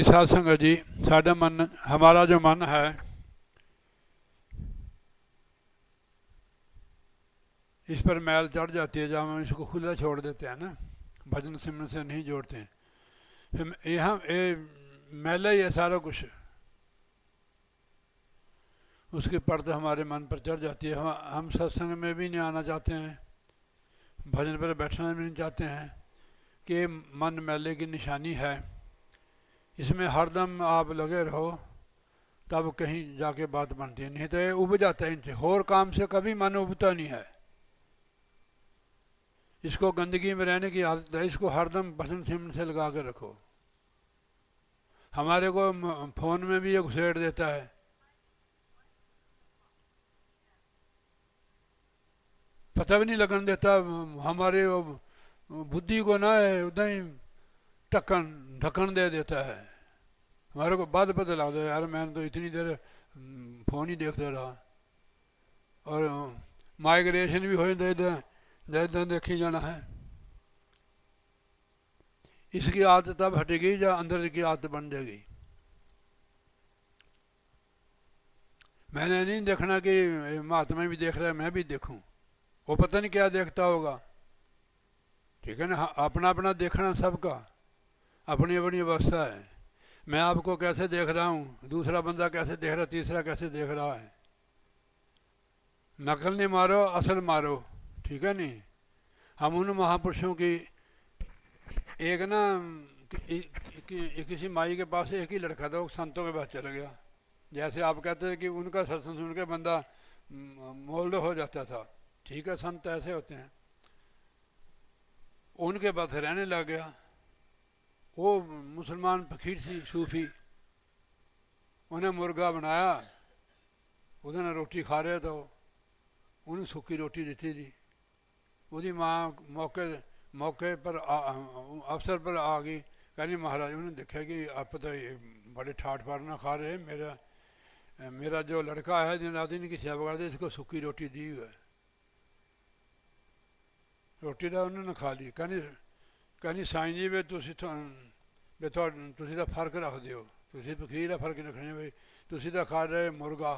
साध संगत जी, साडा मन, हमारा जो मन है इस पर मैल चढ़ जाती है। जब हम इसको खुला छोड़ देते हैं ना, भजन सिमरन से नहीं जोड़ते हैं, फिर यहाँ ये मैला ही है सारा कुछ, उसकी परत हमारे मन पर चढ़ जाती है। हम सत्संग में भी नहीं आना चाहते हैं, भजन पर बैठना भी नहीं चाहते हैं कि मन मैले की निशानी है। इसमें हरदम आप लगे रहो तब कहीं जाके बात बनती है, नहीं तो ये उब जाता है इनसे। और काम से कभी मन उबता नहीं है। इसको गंदगी में रहने की आदत है, इसको हरदम भजन सिमरन से लगा के रखो। हमारे को फोन में भी ये घुसेड़ देता है, पता भी नहीं लगन देता। हमारे बुद्धि को ना उदा ही ढक्कन ढक्कन दे देता है। हमारे को बाद पता लगता है, यार मैंने तो इतनी देर फोन ही देखता रहा। और माइग्रेशन भी हो जाता है, ज़्यादा देखी जाना है। इसकी आदत तब हटेगी या अंदर की आदत बन जाएगी। मैंने नहीं देखना कि महात्मा भी देख रहा है मैं भी देखूं, वो पता नहीं क्या देखता होगा। ठीक है ना, अपना अपना देखना सबका, अपनी अपनी अवस्था है। मैं आपको कैसे देख रहा हूँ, दूसरा बंदा कैसे देख रहा है, तीसरा कैसे देख रहा है। नकल नहीं मारो, असल मारो। ठीक है नहीं। हम उन महापुरुषों की एक ना किसी माई के पास एक ही लड़का था, वो संतों के पास चला गया। जैसे आप कहते हैं कि उनका सत्संग सुन के बंदा मोल्ड हो जाता था। ठीक है, संत ऐसे होते हैं। उनके पास रहने लग गया। वो मुसलमान फकीर थी, सूफी। उन्हें मुर्गा बनाया, उन्होंने रोटी खा रहे तो उन्हें सूखी रोटी देती थी। उसकी माँ मौके पर अवसर पर आ गई, कहनी महाराज उन्होंने देखा कि आप तो ये बड़े ठाठ फाड़ना खा रहे हैं, मेरा जो लड़का है दिन रात इनकी सेवा करते, इसको सूखी रोटी दी हुई है। रोटी तो उन्होंने खा ली। कहनी साईं जी वे तुसी तो फर्क रख दियो, तुसी फकीर है, फर्क रखने भाई। तुसी तो खा रहे मुर्गा,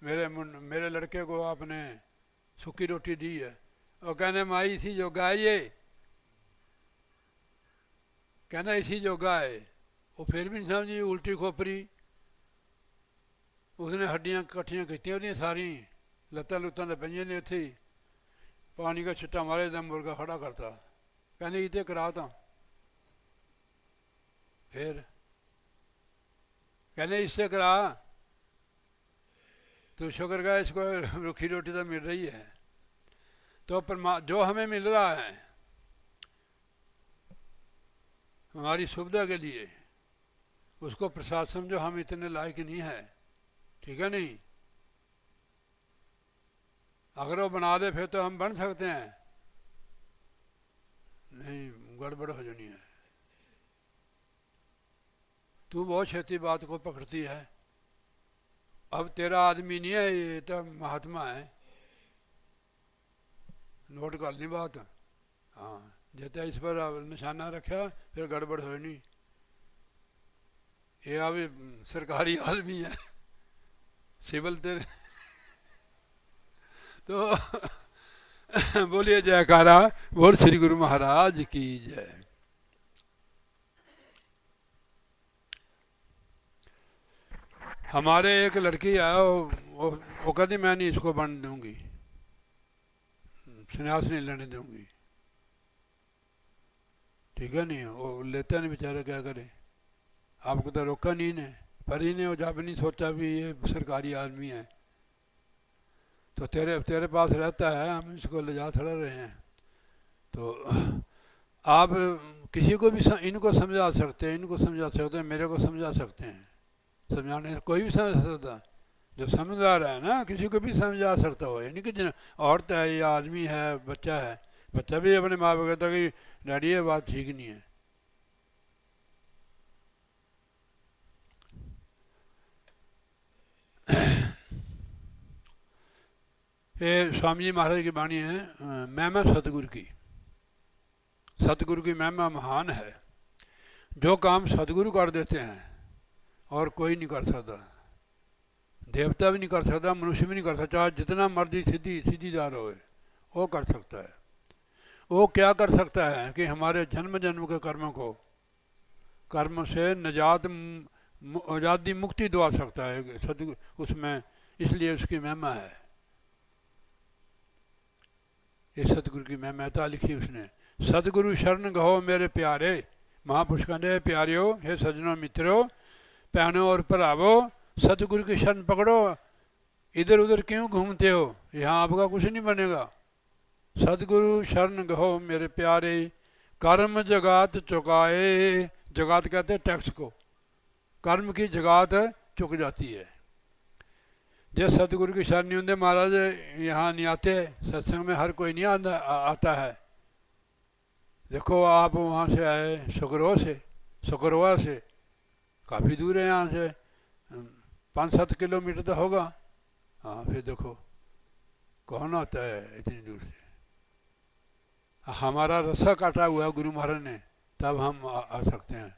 मेरे लड़के को आपने सूखी रोटी दी है। और कहने माई इसी जोगा है ये, कहना इसी जोगा है। वो फिर भी नहीं समझी, उल्टी खोपरी। उसने हड्डियां कट्ठियां की सारी, लत्तां लुत्तां तो पईयां ने उत्थे ही। पानी का छिट्टा मारे दम मुर्गा खड़ा करता, कहने इतने करा था। फिर कहने इससे करा, तो शुक्र का इसको रूखी रोटी तो मिल रही है। तो जो हमें मिल रहा है हमारी सुविधा के लिए, उसको प्रसाद समझो। हम इतने लायक नहीं है। ठीक है नहीं। अगर वो बना दे फिर तो हम बन सकते हैं, नहीं गड़बड़ हो जानी है। तू बहुत छेती बात को पकड़ती है। अब तेरा आदमी नहीं है, ये तो महात्मा है। नोट कर ली बात। हाँ, जैसे इस पर निशाना रखा फिर गड़बड़ हो नहीं। ये अभी सरकारी आदमी है, सिविल तेरे तो बोलिए जयकारा, बोल श्री गुरु महाराज की जय। हमारे एक लड़की है, वो कहती मैं नहीं इसको बन दूंगी, संन्यास नहीं लेने दूंगी। ठीक है नहीं, वो लेता नहीं बेचारा, क्या करे। आपको तो रोका नहीं ने, पर इन्हें वो जब नहीं सोचा भी ये सरकारी आदमी है, तो तेरे पास रहता है, हम इसको ले जा थोड़ा रहे हैं। तो आप किसी को भी इनको समझा सकते हैं, इनको समझा सकते हैं, मेरे को समझा सकते हैं। समझाने से कोई भी समझ सकता है। जो समझदार है ना, किसी को भी समझा सकता हो। यानी कि औरत है या आदमी है, बच्चा है, बच्चा भी अपने माँ बाप कहता कि डैडी ये बात ठीक नहीं है। ये स्वामी जी महाराज की वाणी है, महिमा सतगुरु की। सतगुरु की महिमा महान है। जो काम सतगुरु कर देते हैं और कोई नहीं कर सकता, देवता भी नहीं कर सकता, मनुष्य भी नहीं कर सकता, चाहे जितना मर्जी सीधीदार हो वो कर सकता है। वो क्या कर सकता है कि हमारे जन्म जन्म के कर्मों को, कर्म से निजात आज़ादी मुक्ति दिवा सकता है सतगुरु उसमें, इसलिए उसकी महिमा है। ये सतगुरु की महिमा लिखी उसने। सतगुरु शरण गहो मेरे प्यारे, महापुरुष कहते प्यारियो, हे सजनों मित्रों, बहनों और भरावो, सतगुरु की शरण पकड़ो, इधर उधर क्यों घूमते हो, यहाँ आपका कुछ नहीं बनेगा। सतगुरु शरण गहो मेरे प्यारे, कर्म जगात चुकाए, जगात कहते हैं टैक्स को, कर्म की जगात चुक जाती है। जैसे सतगुरु की शरण नहीं होंगे महाराज यहाँ नहीं आते, सत्संग में हर कोई नहीं आता है। देखो आप वहाँ से आए सुकरवा से काफ़ी दूर है, यहाँ से 5-7 किलोमीटर तो होगा। हाँ फिर देखो कौन आता है इतनी दूर से। हमारा रस्सा काटा हुआ है गुरु महाराज ने, तब हम आ सकते हैं।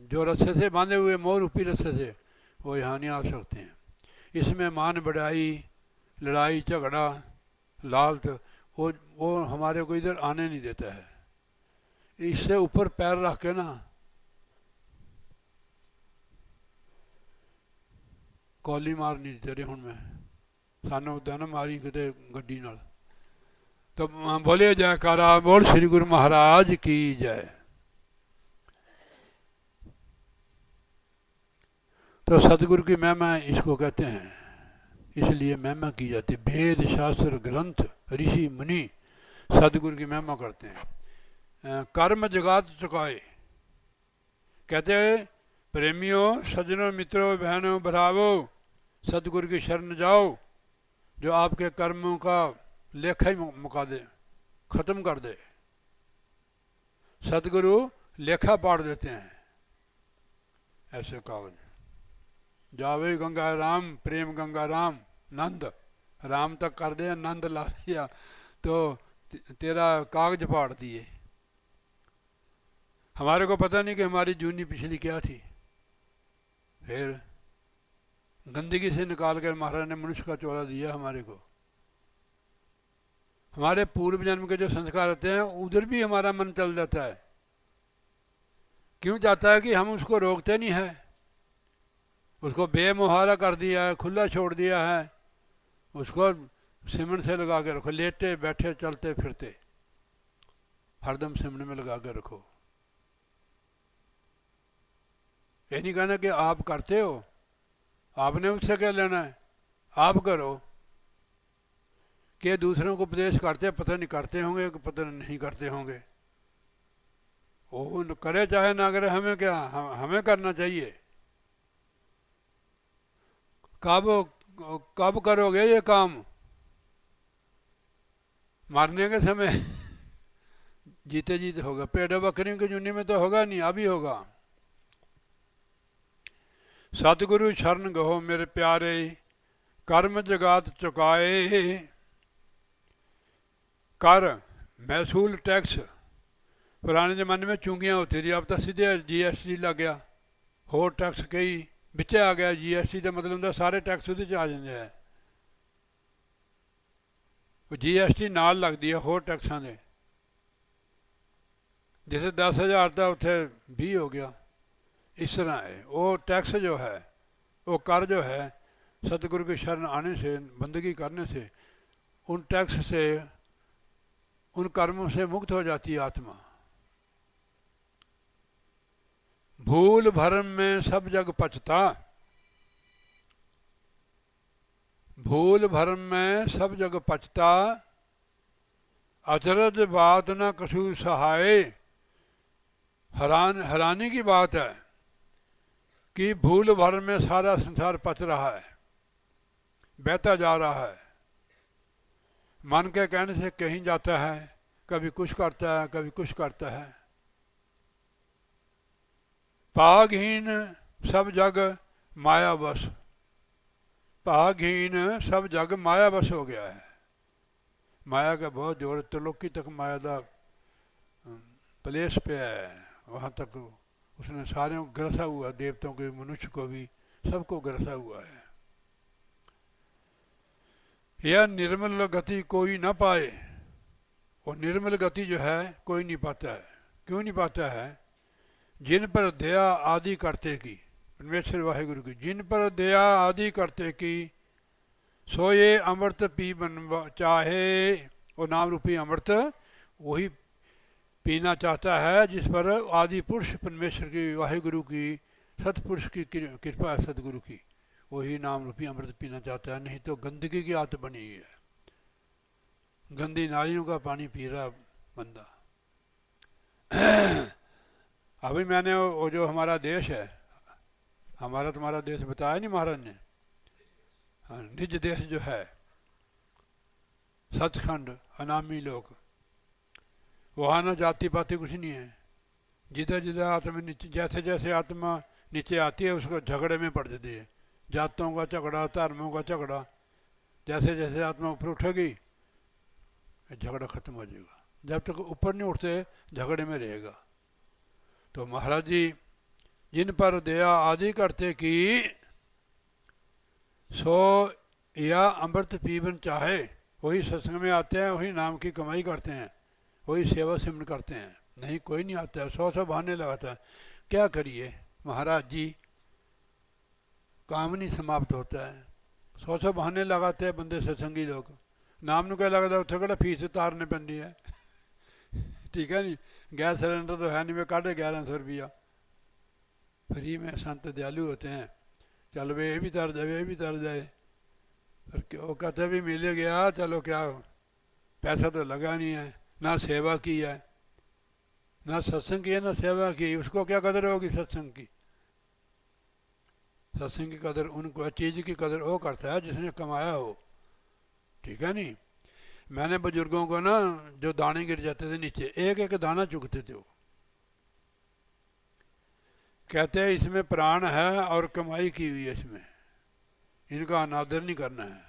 जो रस्से से बांधे हुए मोर रूपी रस्से से, वो यहाँ नहीं आ सकते हैं। इसमें मान बढ़ाई, लड़ाई झगड़ा लालच, वो हमारे को इधर आने नहीं देता है। इससे ऊपर पैर रख के ना कौली मार नहीं देते रहे हूँ मैं, सानू दन मारी किते गड्डी नाल। तो बोले जयकारा बोल श्री गुरु महाराज की जय। तो सतगुरु की महिमा इसको कहते हैं, इसलिए महिमा की जाती है। वेद शास्त्र ग्रंथ ऋषि मुनि सतगुरु की महिमा करते हैं। कर्म जगात चुकाए, कहते प्रेमियों सज्जनों मित्रों बहनों भरावो, सतगुरु की शरण जाओ, जो आपके कर्मों का लेखा ही मुका दे, खत्म कर दे। सतगुरु लेखा पाड़ देते हैं ऐसे कागज। जावे गंगा राम प्रेम गंगा राम नंद, राम तक कर दे नंद ला दिया तो तेरा कागज पाड़ दिए। हमारे को पता नहीं कि हमारी जूनी पिछली क्या थी। फिर गंदगी से निकाल कर महाराज ने मनुष्य का चोला दिया हमारे को। हमारे पूर्व जन्म के जो संस्कार होते हैं उधर भी हमारा मन चल जाता है। क्यों जाता है कि हम उसको रोकते नहीं है, उसको बेमुहारा कर दिया है, खुला छोड़ दिया है, उसको सिमन से लगा के रखो, लेटे बैठे चलते फिरते हरदम सिमन में लगा के रखो। ये नहीं कहना कि आप करते हो, आपने उससे क्या लेना है, आप करो। कि दूसरों को उपदेश करते पता नहीं करते होंगे कि पता नहीं करते होंगे, वो करे चाहे ना करे, हमें क्या, हमें करना चाहिए। कब करोगे ये काम, मारने के समय जीते जीते होगा, पेड़ बकरियों की जूनी में तो होगा नहीं, अभी होगा। सतगुरु शरण गहो मेरे प्यारे, कर्म जगात चुकाए। कर महसूल टैक्स, पुराने जमाने में चूंगियाँ होती थी, अब तो सीधे GST लग गया, होर टैक्स कई बिच आ गया। GST का मतलब होंगे सारे टैक्स वो आ जाते हैं। GST नाल लगती है होर टैक्सा के, जिसे 10,000 था उत्थे 20 हो गया। इस तरह है वो टैक्स जो है, वो कर जो है, सतगुरु की शरण आने से, बंदगी करने से, उन टैक्स से, उन कर्मों से मुक्त हो जाती है आत्मा। भूल भरम में सब जग पछता, भूल भरम में सब जग पछता, अचरज बात न कछु सहाय। हैरानी की बात है कि भूल भर में सारा संसार पच रहा है, बहता जा रहा है। मन के कहने से कहीं जाता है, कभी कुछ करता है, कभी कुछ करता है। भागहीन सब जग माया बस, भागहीन सब जग माया बस हो गया है। माया का बहुत जोर, त्रिलोकी तक माया का पलेस पे है, वहाँ तक उसने सारे को ग्रसा हुआ, देवताओं के, मनुष्य को भी, सबको ग्रसा हुआ है। यह निर्मल गति कोई न पाए, और निर्मल गति जो है कोई नहीं पाता है। क्यों नहीं पाता है? जिन पर दया आदि करते की, परमेश्वर वाहिगुरु की, जिन पर दया आदि करते की, सोए अमृत पी बन चाहे। वो नाम रूपी अमृत वही पीना चाहता है जिस पर आदि पुरुष परमेश्वर की, वाहिगुरु की, सतपुरुष की कृपा है, सतगुरु की, वही नाम रूपी अमृत पीना चाहता है। नहीं तो गंदगी की आदत बनी हुई है, गंदी नालियों का पानी पी रहा बंदा। अभी मैंने वो जो हमारा देश है, हमारा तुम्हारा देश बताया नहीं महाराज ने, हाँ, निज देश जो है, सचखंड, अनामी लोग, वहाँ ना जाति पाति कुछ नहीं है। जिधर जिधर आत्मा नीचे, जैसे जैसे आत्मा नीचे आती है उसको झगड़े में पड़ जाती है, जातों का झगड़ा, धर्मों का झगड़ा। जैसे जैसे आत्मा ऊपर उठेगी झगड़ा खत्म हो जाएगा, जब तक ऊपर नहीं उठते झगड़े में रहेगा। तो महाराज जी जिन पर दया आदि करते की, सो या अमृत पीवन चाहे, वही सत्संग में आते हैं, वही नाम की कमाई करते हैं, वही सेवा सिमरन करते हैं। नहीं कोई नहीं आता है, 100 बहाने लगाता है। क्या करिए महाराज जी, काम नहीं समाप्त होता है, 100 बहाने लगाते हैं बंदे सत्संगी लोग। नाम ਨੂੰ क्या लगता उत्थे किहड़ा फीस उतारनी पैंदी है। ठीक है नहीं, गैस सिलेंडर तो है नहीं, मैं काढ़े 1100 रुपया फ्री में। संत दयालु होते हैं, चल वे ये भी तर जाए, ये भी तर जाए, पर वो कहते भी मिल गया, चलो क्या पैसा तो लगा नहीं है, ना सेवा की है, ना सत्संग किया, ना सेवा की, उसको क्या कदर होगी सत्संग की? सत्संग की कदर उनको, चीज़ की कदर वो करता है जिसने कमाया हो। ठीक है नहीं। मैंने बुजुर्गों को ना, जो दाने गिर जाते थे नीचे, एक एक दाना चुगते थे वो, कहते हैं इसमें प्राण है और कमाई की हुई है इसमें, इनका अनादर नहीं करना है।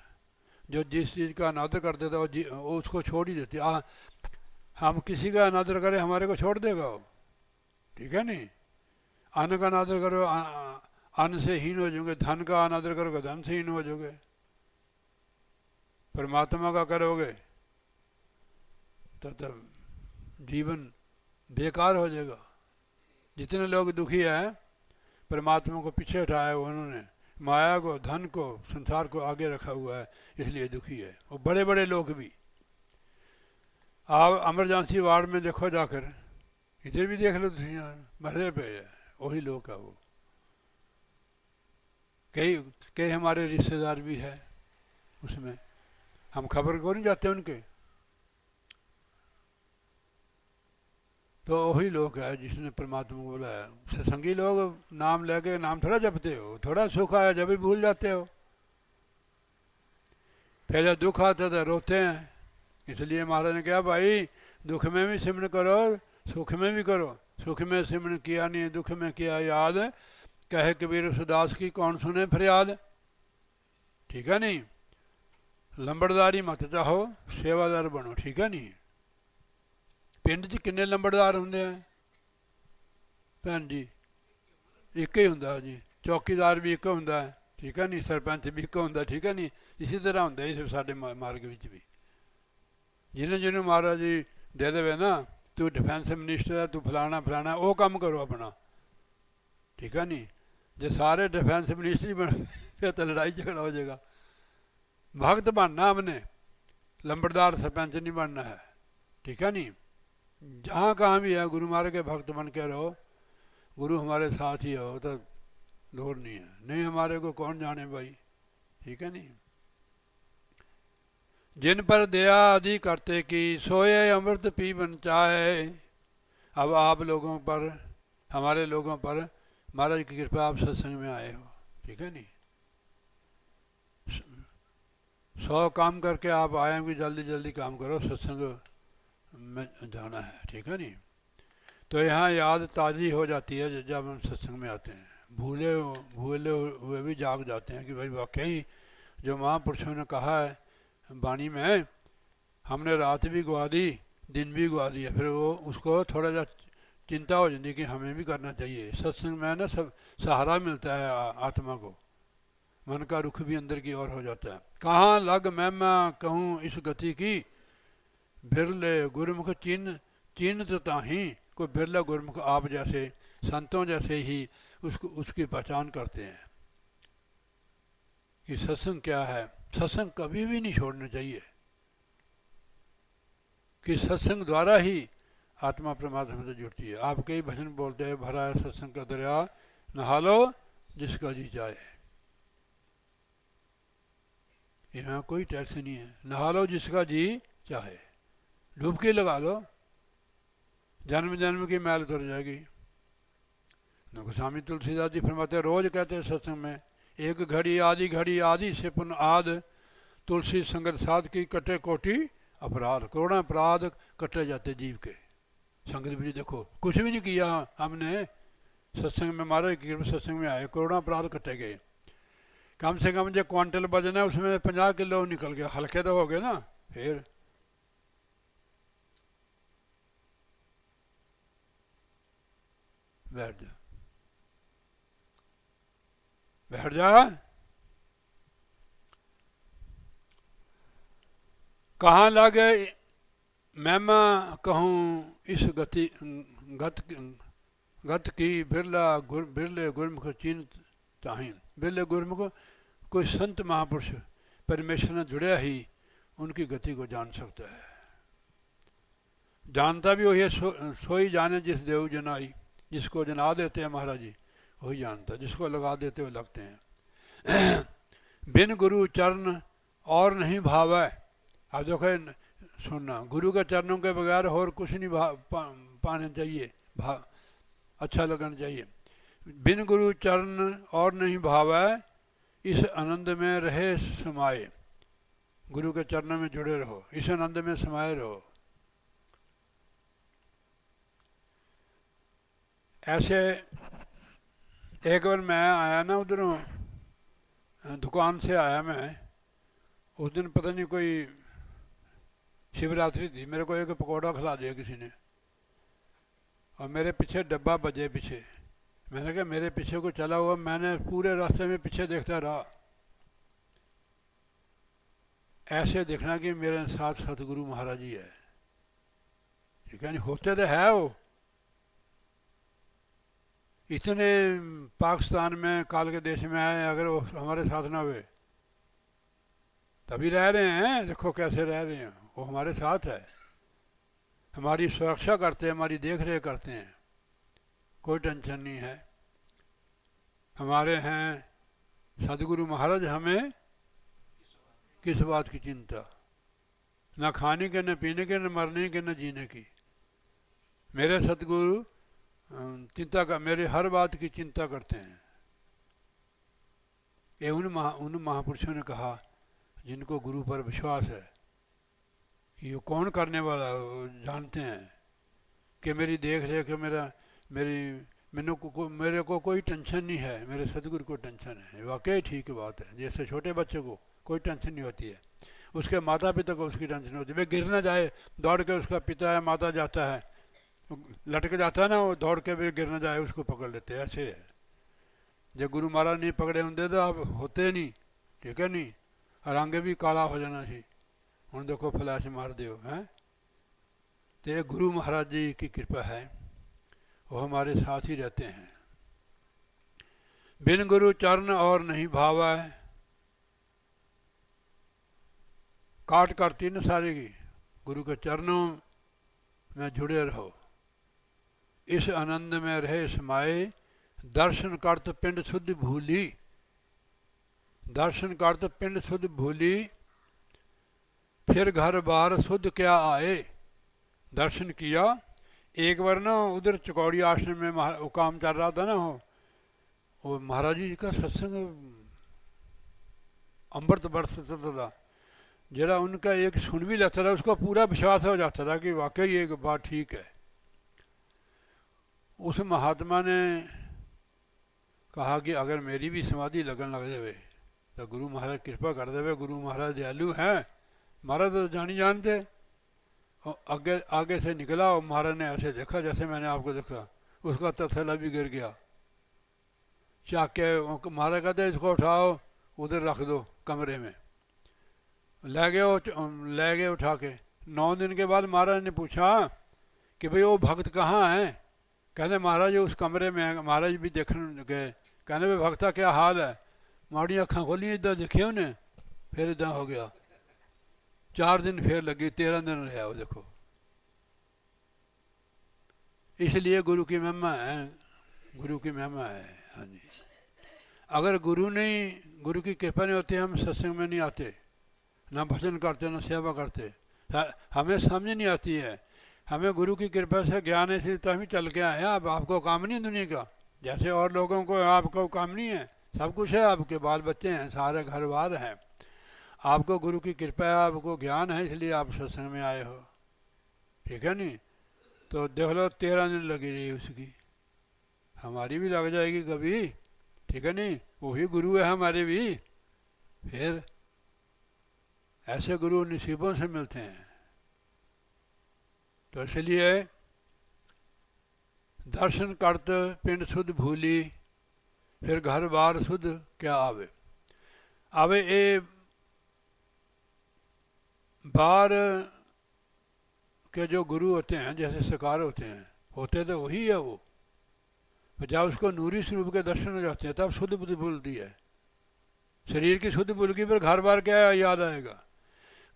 जो जिस चीज़ का अनादर करते थे वो उसको छोड़ ही देते। हम किसी का अनादर करें हमारे को छोड़ देगा वो। ठीक है नहीं। अन्न का अनादर करो अन्न से हीन हो जाओगे, धन का अनादर करोगे धन से हीन हो जाओगे, परमात्मा का करोगे तो तब जीवन बेकार हो जाएगा। जितने लोग दुखी हैं, परमात्मा को पीछे उठाया उन्होंने, माया को, धन को, संसार को आगे रखा हुआ है, इसलिए दुखी है। और बड़े बड़े लोग भी, आप एमरजेंसी वार्ड में देखो जाकर, इधर भी देख लो, भरे पे है वही लोग का वो। कई हमारे रिश्तेदार भी है उसमें, हम खबर को नहीं जाते उनके, तो वही लोग है जिसने परमात्मा को बोला है। सत्संगी लोग नाम लेके नाम थोड़ा जपते हो, थोड़ा सुख आया जब भी भूल जाते हो, फिर जब दुख आता तो रोते हैं। इसलिए महाराज ने कहा भाई दुख में भी सिमरन करो, सुख में भी करो। सुख में सिमरन किया नहीं, दुख में किया याद, कहे कबीर उदास की कौन सुने फरियाद। ठीक है नहीं। लंबड़दारी मत चाहो, सेवादार बनो। ठीक है नहीं। पिंड 'ਚ किन्ने लंबड़दार होंगे हैं भैन जी? एक ही होंगे जी। चौकीदार भी एक होंगे है। ठीक है नहीं। सरपंच भी एक होंगे। ठीक है नहीं। इसी तरह होंगे इस साढ़े मार्ग में भी। जिन्हें जिन्हें महाराज जी दे देवे ना, तू डिफेंस मिनिस्टर है, तू फलाना फलाना, वो काम करो अपना। ठीक है नहीं। जो सारे डिफेंस मिनिस्टर ही बन फिर तो लड़ाई झगड़ा हो जाएगा। भक्त बनना हमने, लंबड़दार सरपंच नहीं बनना है। ठीक है नहीं। जहाँ कहाँ भी है गुरु महाराज के भक्त बन के रहो, गुरु हमारे साथ ही हो तो लोड़ नहीं है। नहीं हमारे को कौन जाने भाई। ठीक है नहीं। जिन पर दया आदि करते की, सोए अमृत पी बन चाहे। अब आप लोगों पर, हमारे लोगों पर महाराज की कृपा, आप सत्संग में आए हो। ठीक है नहीं। 100 काम करके आप आए हैं कि जल्दी जल्दी काम करो, सत्संग में जाना है। ठीक है नहीं। तो यहाँ याद ताज़ी हो जाती है जब हम सत्संग में आते हैं। भूले हुए भी जाग जाते हैं कि भाई वाकई जो महापुरुषों ने कहा है वाणी में, हमने रात भी गवा दी, दिन भी गवा दिया, फिर वो उसको थोड़ा सा चिंता हो जाती कि हमें भी करना चाहिए। सत्संग में ना सब सहारा मिलता है आत्मा को, मन का रुख भी अंदर की ओर हो जाता है। कहाँ लग मैं कहूँ इस गति की, बिरले गुरुमुख चिन्ह तो ताही। कोई बिरला गुरुमुख आप जैसे संतों जैसे ही उसकी पहचान करते हैं कि सत्संग क्या है। सत्संग कभी भी नहीं छोड़ना चाहिए कि सत्संग द्वारा ही आत्मा परमात्मा से जुड़ती है। आप कई भजन बोलते हैं, भरा है सत्संग का दरिया, नहा लो जिसका जी चाहे। यहाँ कोई टैक्स नहीं है, नहा लो जिसका जी चाहे, डुबकी लगा लो, जन्म जन्म की मैल उतर जाएगी। गोस्वामी तुलसीदास जी फरमाते, रोज कहते हैं सत्संग में, एक घड़ी आदि से पुनः आद, तुलसी संगत साध की कटे कोटि अपराध। करोड़ों अपराध कटे जाते जीव के संगत भी। देखो कुछ भी नहीं किया हमने, सत्संग में हमारे सत्संग में आए, करोड़ों अपराध कटे गए। कम से कम जो क्वांटल वजन है उसमें 50 किलो निकल गया, हल्के तो हो गए ना। फिर बैठ जा, बैठ जा। कहाँ लागे मैं कहूँ इस गत की, बिरले गुरमुख चिन्ह ताही। बिरले गुरमुख कोई संत महापुरुष परमेश्वर ने जुड़े ही उनकी गति को जान सकता है। जानता भी वही है, सोई जाने जिस देव जनाई। जिसको जना देते हैं महाराज जी वही जानता है, जिसको लगा देते हुए लगते हैं। बिन गुरु चरण और नहीं भाव है। अब देखो सुनना, गुरु के चरणों के बगैर और कुछ नहीं पाना चाहिए, अच्छा लगना चाहिए। बिन गुरु चरण और नहीं भाव है, इस आनंद में रहे समाये। गुरु के चरणों में जुड़े रहो, इस आनंद में समाये रहो। ऐसे एक बार मैं आया ना उधरों, दुकान से आया मैं, उस दिन पता नहीं कोई शिवरात्रि थी, मेरे को एक पकौड़ा खिला दिया किसी ने, और मेरे पीछे डब्बा बजे पीछे। मैंने कहा मेरे पीछे को चला हुआ, मैंने पूरे रास्ते में पीछे देखता रहा। ऐसे देखना कि मेरे साथ सतगुरु महाराज जी है, ठीक है नहीं, होते तो है वो। इतने पाकिस्तान में काल के देश में आए, अगर वो हमारे साथ ना हुए, तभी रह रहे हैं, देखो कैसे रह रहे हैं। वो हमारे साथ है, हमारी सुरक्षा करते हैं, हमारी देख रेख करते हैं, कोई टेंशन नहीं है। हमारे हैं सदगुरु महाराज, हमें किस बात की चिंता, न खाने के, न पीने के, न मरने के, न जीने की। मेरे सदगुरु चिंता का, मेरे हर बात की चिंता करते हैं। ये उन महापुरुषों ने कहा जिनको गुरु पर विश्वास है कि ये कौन करने वाला, जानते हैं कि मेरी देख रेख, मेरे को कोई टेंशन नहीं है, मेरे सदगुरु को टेंशन है। वाकई ठीक बात है। जैसे छोटे बच्चे को कोई टेंशन नहीं होती है, उसके माता पिता को उसकी टेंशन होती है। वे गिर ना जाए, दौड़ के उसका पिता या माता जाता है, लटक जाता है ना, वो दौड़ के भी गिर ना जाए उसको पकड़ लेते हैं। ऐसे है, जब गुरु महाराज नहीं पकड़े होंगे तो आप होते नहीं, ठीक है नहीं, रंग भी काला हो जाना सी। हूँ देखो फ्लैश मार दो है। तो ये गुरु महाराज जी की कृपा है, वो हमारे साथ ही रहते हैं। बिन गुरु चरण और नहीं भावा है, काट करती न सारे की। गुरु के चरणों में जुड़े रहो, इस आनंद में रहे समाये। दर्शन करत पिंड शुद्ध भूली, दर्शन करत पिंड शुद्ध भूली, फिर घर बार शुद्ध क्या आए। दर्शन किया एक बार ना, उधर चकौड़ी आश्रम में वो काम चल रहा था ना, वो महाराज जी का सत्संग अमृत बरसता था। जरा उनका एक सुन भी लेता था, उसको पूरा विश्वास हो जाता था कि वाकई एक बात ठीक है। उस महात्मा ने कहा कि अगर मेरी भी समाधि लगन लग जाए तो गुरु महाराज कृपा कर देवे, गुरु महाराज दयालु हैं, महाराज तो जानी जानते। और आगे आगे से निकला और महाराज ने ऐसे देखा जैसे मैंने आपको देखा, उसका तसला भी गिर गया। चाक के महाराज कहते इसको उठाओ उधर रख दो कमरे में। ले गए उठा के। 9 दिन के बाद महाराज ने पूछा कि भाई वो भक्त कहाँ हैं? कहने महाराज उस कमरे में है। महाराज भी देखने गए, कहने भाई भक्ता क्या हाल है? माड़ी अखा खोली इधर देखे उन्हें, फिर इदा हो गया। 4 दिन फिर लगी, 13 दिन रहा वो देखो। इसलिए गुरु की महिमा है, गुरु की महिमा है। हाँ जी, अगर गुरु की कृपा नहीं होती हम सत्संग में नहीं आते, ना भजन करते, ना सेवा करते। हमें समझ नहीं आती है। हमें गुरु की कृपा से ज्ञान है, इसलिए तभी चल के आए। अब आपको काम नहीं दुनिया का, जैसे और लोगों को आपको काम नहीं है। सब कुछ है, आपके बाल बच्चे हैं, सारे घर बार हैं। आपको गुरु की कृपा है, आपको ज्ञान है, इसलिए आप सत्संग में आए हो। ठीक है नहीं? तो देख लो 13 दिन लगी रही उसकी, हमारी भी लग जाएगी कभी। ठीक है नहीं? वही गुरु है हमारे भी। फिर ऐसे गुरु नसीबों से मिलते हैं। तो इसलिए दर्शन करत पिंड सुध भूली, फिर घर बार सुध क्या आवे। आवे ये बाहर के जो गुरु होते हैं, जैसे सरकार होते तो वही है वो। जब उसको नूरी स्वरूप के दर्शन हो जाते हैं तब शुद्ध बुद्धि भूलती है। शरीर की शुद्ध भूल की, फिर घर बार क्या याद आएगा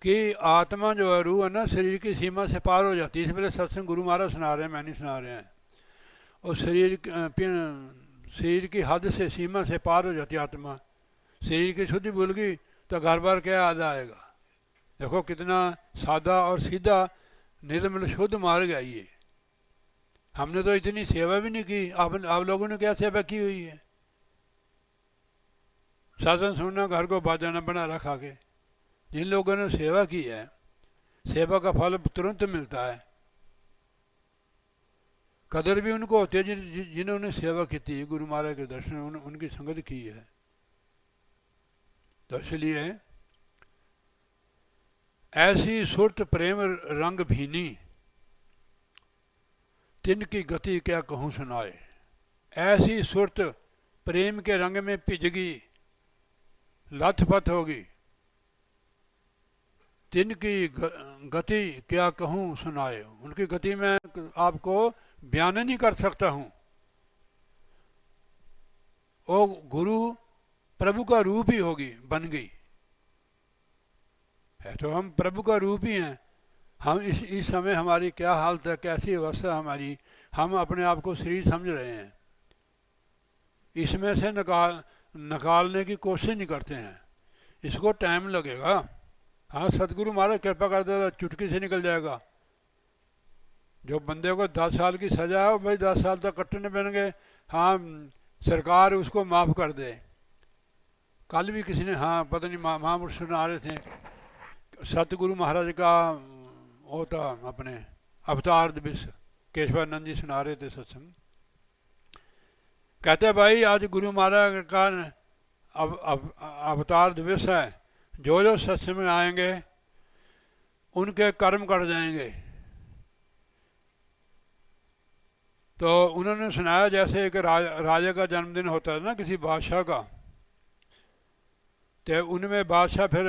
कि आत्मा जो है, रूह है ना, शरीर की सीमा से पार हो जाती है। इस पहले सत्संग गुरु महाराज सुना रहे हैं, मैं नहीं सुना रहे हैं। और शरीर की हद से, सीमा से पार हो जाती है आत्मा। शरीर की शुद्धि भूल गई तो घर बार क्या याद आएगा। देखो कितना सादा और सीधा निर्मल शुद्ध मार्ग है ये। हमने तो इतनी सेवा भी नहीं की। आप लोगों ने क्या सेवा की हुई है? साधन सुनना, घर को बाजाना बना रखा के। जिन लोगों ने सेवा की है, सेवा का फल तुरंत मिलता है। कदर भी उनको होती है जिन्होंने सेवा की थी, गुरु महाराज के दर्शन उनकी संगत की है। तो इसलिए ऐसी सुरत प्रेम रंग भीनी, तिनकी गति क्या कहूँ सुनाए। ऐसी सुरत प्रेम के रंग में पिजगी, लथपथ होगी, तिनकी गति क्या कहूँ सुनाए। उनकी गति में आपको बयान नहीं कर सकता हूँ। वो गुरु प्रभु का रूप ही होगी, बन गई है तो हम प्रभु का रूप ही हैं। हम इस समय हमारी क्या हालत है, कैसी अवस्था हमारी, हम अपने आप को शरीर समझ रहे हैं। इसमें से निकालने की कोशिश नहीं करते हैं। इसको टाइम लगेगा। हाँ, सतगुरु महाराज कृपा कर दे तो चुटकी से निकल जाएगा। जो बंदे को 10 साल की सजा है, भाई 10 साल तक कट्टने बन गए, हाँ सरकार उसको माफ़ कर दे। कल भी किसी ने, हाँ पता नहीं, महापुरुष सुना रहे थे, सतगुरु महाराज का वो था अपने अवतार दिवस, केशवानंद जी सुना रहे थे सत्संग। कहते भाई आज गुरु महाराज का अवतार दिवस है, जो सत्संग में आएंगे उनके कर्म कट जाएंगे। तो उन्होंने सुनाया जैसे एक राजा का जन्मदिन होता है ना किसी बादशाह का, तो उनमें बादशाह फिर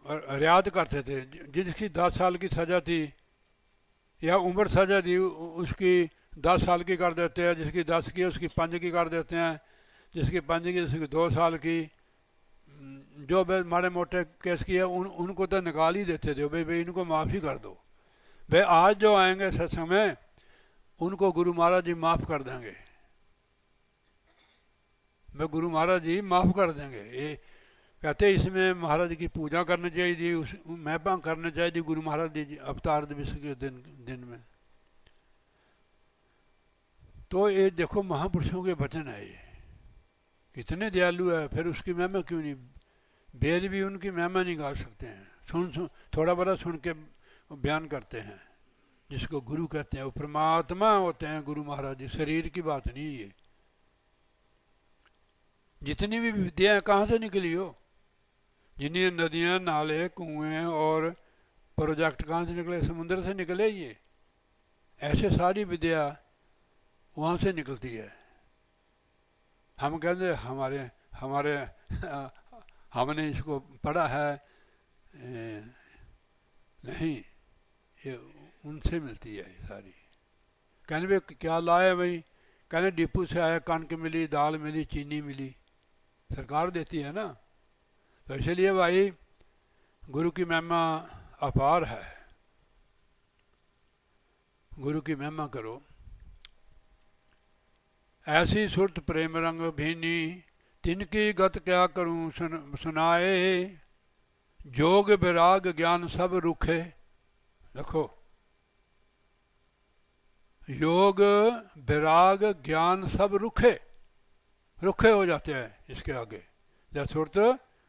रियाद करते थे। जिसकी 10 साल की सज़ा थी या उम्र सज़ा थी उसकी 10 साल की कर देते हैं, जिसकी 10 की उसकी 5 की कर देते हैं, जिसकी 5 की उसकी 2 साल की। जो माड़े मोटे केस किए उनको तो निकाल ही देते थे, भाई इनको माफ़ी कर दो। भाई आज जो आएंगे सत्संग में उनको गुरु महाराज जी माफ़ कर देंगे। मैं गुरु महाराज जी माफ़ कर देंगे। ये कहते इसमें महाराज की पूजा करनी चाहिए, उस महिमा करनी चाहिए गुरु महाराज जी अवतार दिवस के दिन में। तो ये देखो महापुरुषों के वचन है, ये कितने दयालु है। फिर उसकी महिमा क्यों नहीं? वेद भी उनकी महिमा नहीं गा सकते हैं। सुन थोड़ा बड़ा सुन के बयान करते हैं। जिसको गुरु कहते हैं वो परमात्मा होते हैं गुरु महाराज जी, शरीर की बात नहीं है। जितनी भी विद्याएं कहाँ से निकली हो, जिन्हें नदियाँ, नाले, कुएं और प्रोजेक्ट कहाँ से निकले? समुद्र से निकले ये। ऐसे सारी विद्या वहाँ से निकलती है। हम कहते हमारे हमारे हमने इसको पढ़ा है, नहीं, ये उनसे मिलती है ये सारी। कहने भाई क्या लाए भाई? कहने डिपू से आया, कणक मिली, दाल मिली, चीनी मिली, सरकार देती है ना। तो इसलिए भाई गुरु की महिमा अपार है। गुरु की महिमा करो। ऐसी सुरत प्रेम रंग भीनी, तिनकी गत क्या करूं सुनाए, जोग विराग ज्ञान सब रुखे। देखो, योग विराग ज्ञान सब रुखे, रुखे हो जाते हैं इसके आगे। जब सुरत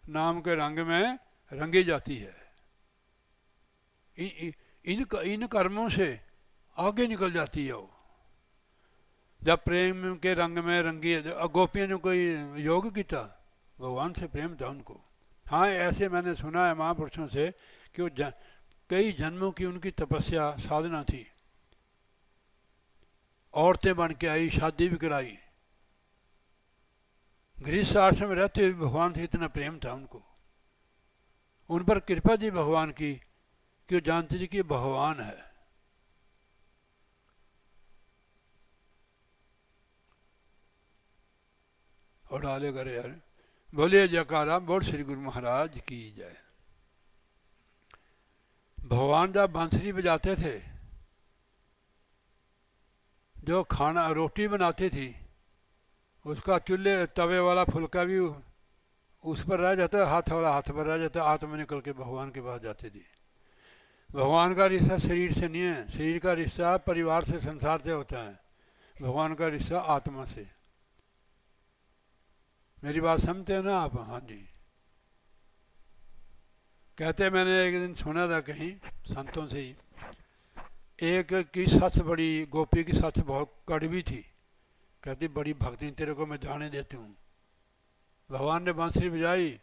नाम के रंग में रंगी जाती है, इन कर्मों से आगे निकल जाती है वो। जब प्रेम के रंग में रंगी, गोपियों ने कोई योग किया, भगवान से प्रेम था उनको। हाँ, ऐसे मैंने सुना है महापुरुषों से कि वो कई जन्मों की उनकी तपस्या साधना थी। औरतें बन के आई, शादी भी कराई। गृहस्थ आश्रम में रहते हुए भगवान से इतना प्रेम था उनको। उन पर कृपा थी भगवान की कि वो जानती थी कि भगवान है। और डाले करे यार, बोलिए जयकारा, बोल श्री गुरु महाराज की जय। भगवान जब बांसुरी बजाते थे, जो खाना रोटी बनाती थी, उसका चूल्हे तवे वाला फुल्का भी उस पर रह जाता, हाथ वाला हाथ पर रह जाता, आत्मा निकल के भगवान के पास जाती थी। भगवान का रिश्ता शरीर से नहीं है, शरीर का रिश्ता परिवार से, संसार से होता है। भगवान का रिश्ता आत्मा से। मेरी बात समझते हैं ना आप? हाँ जी। कहते, मैंने एक दिन सुना था कहीं संतों से ही, एक की सस बड़ी, गोपी की सस बहुत कड़वी थी। कहती बड़ी भक्ति, तेरे को मैं जाने देती हूँ। भगवान ने बांसुरी बजाई,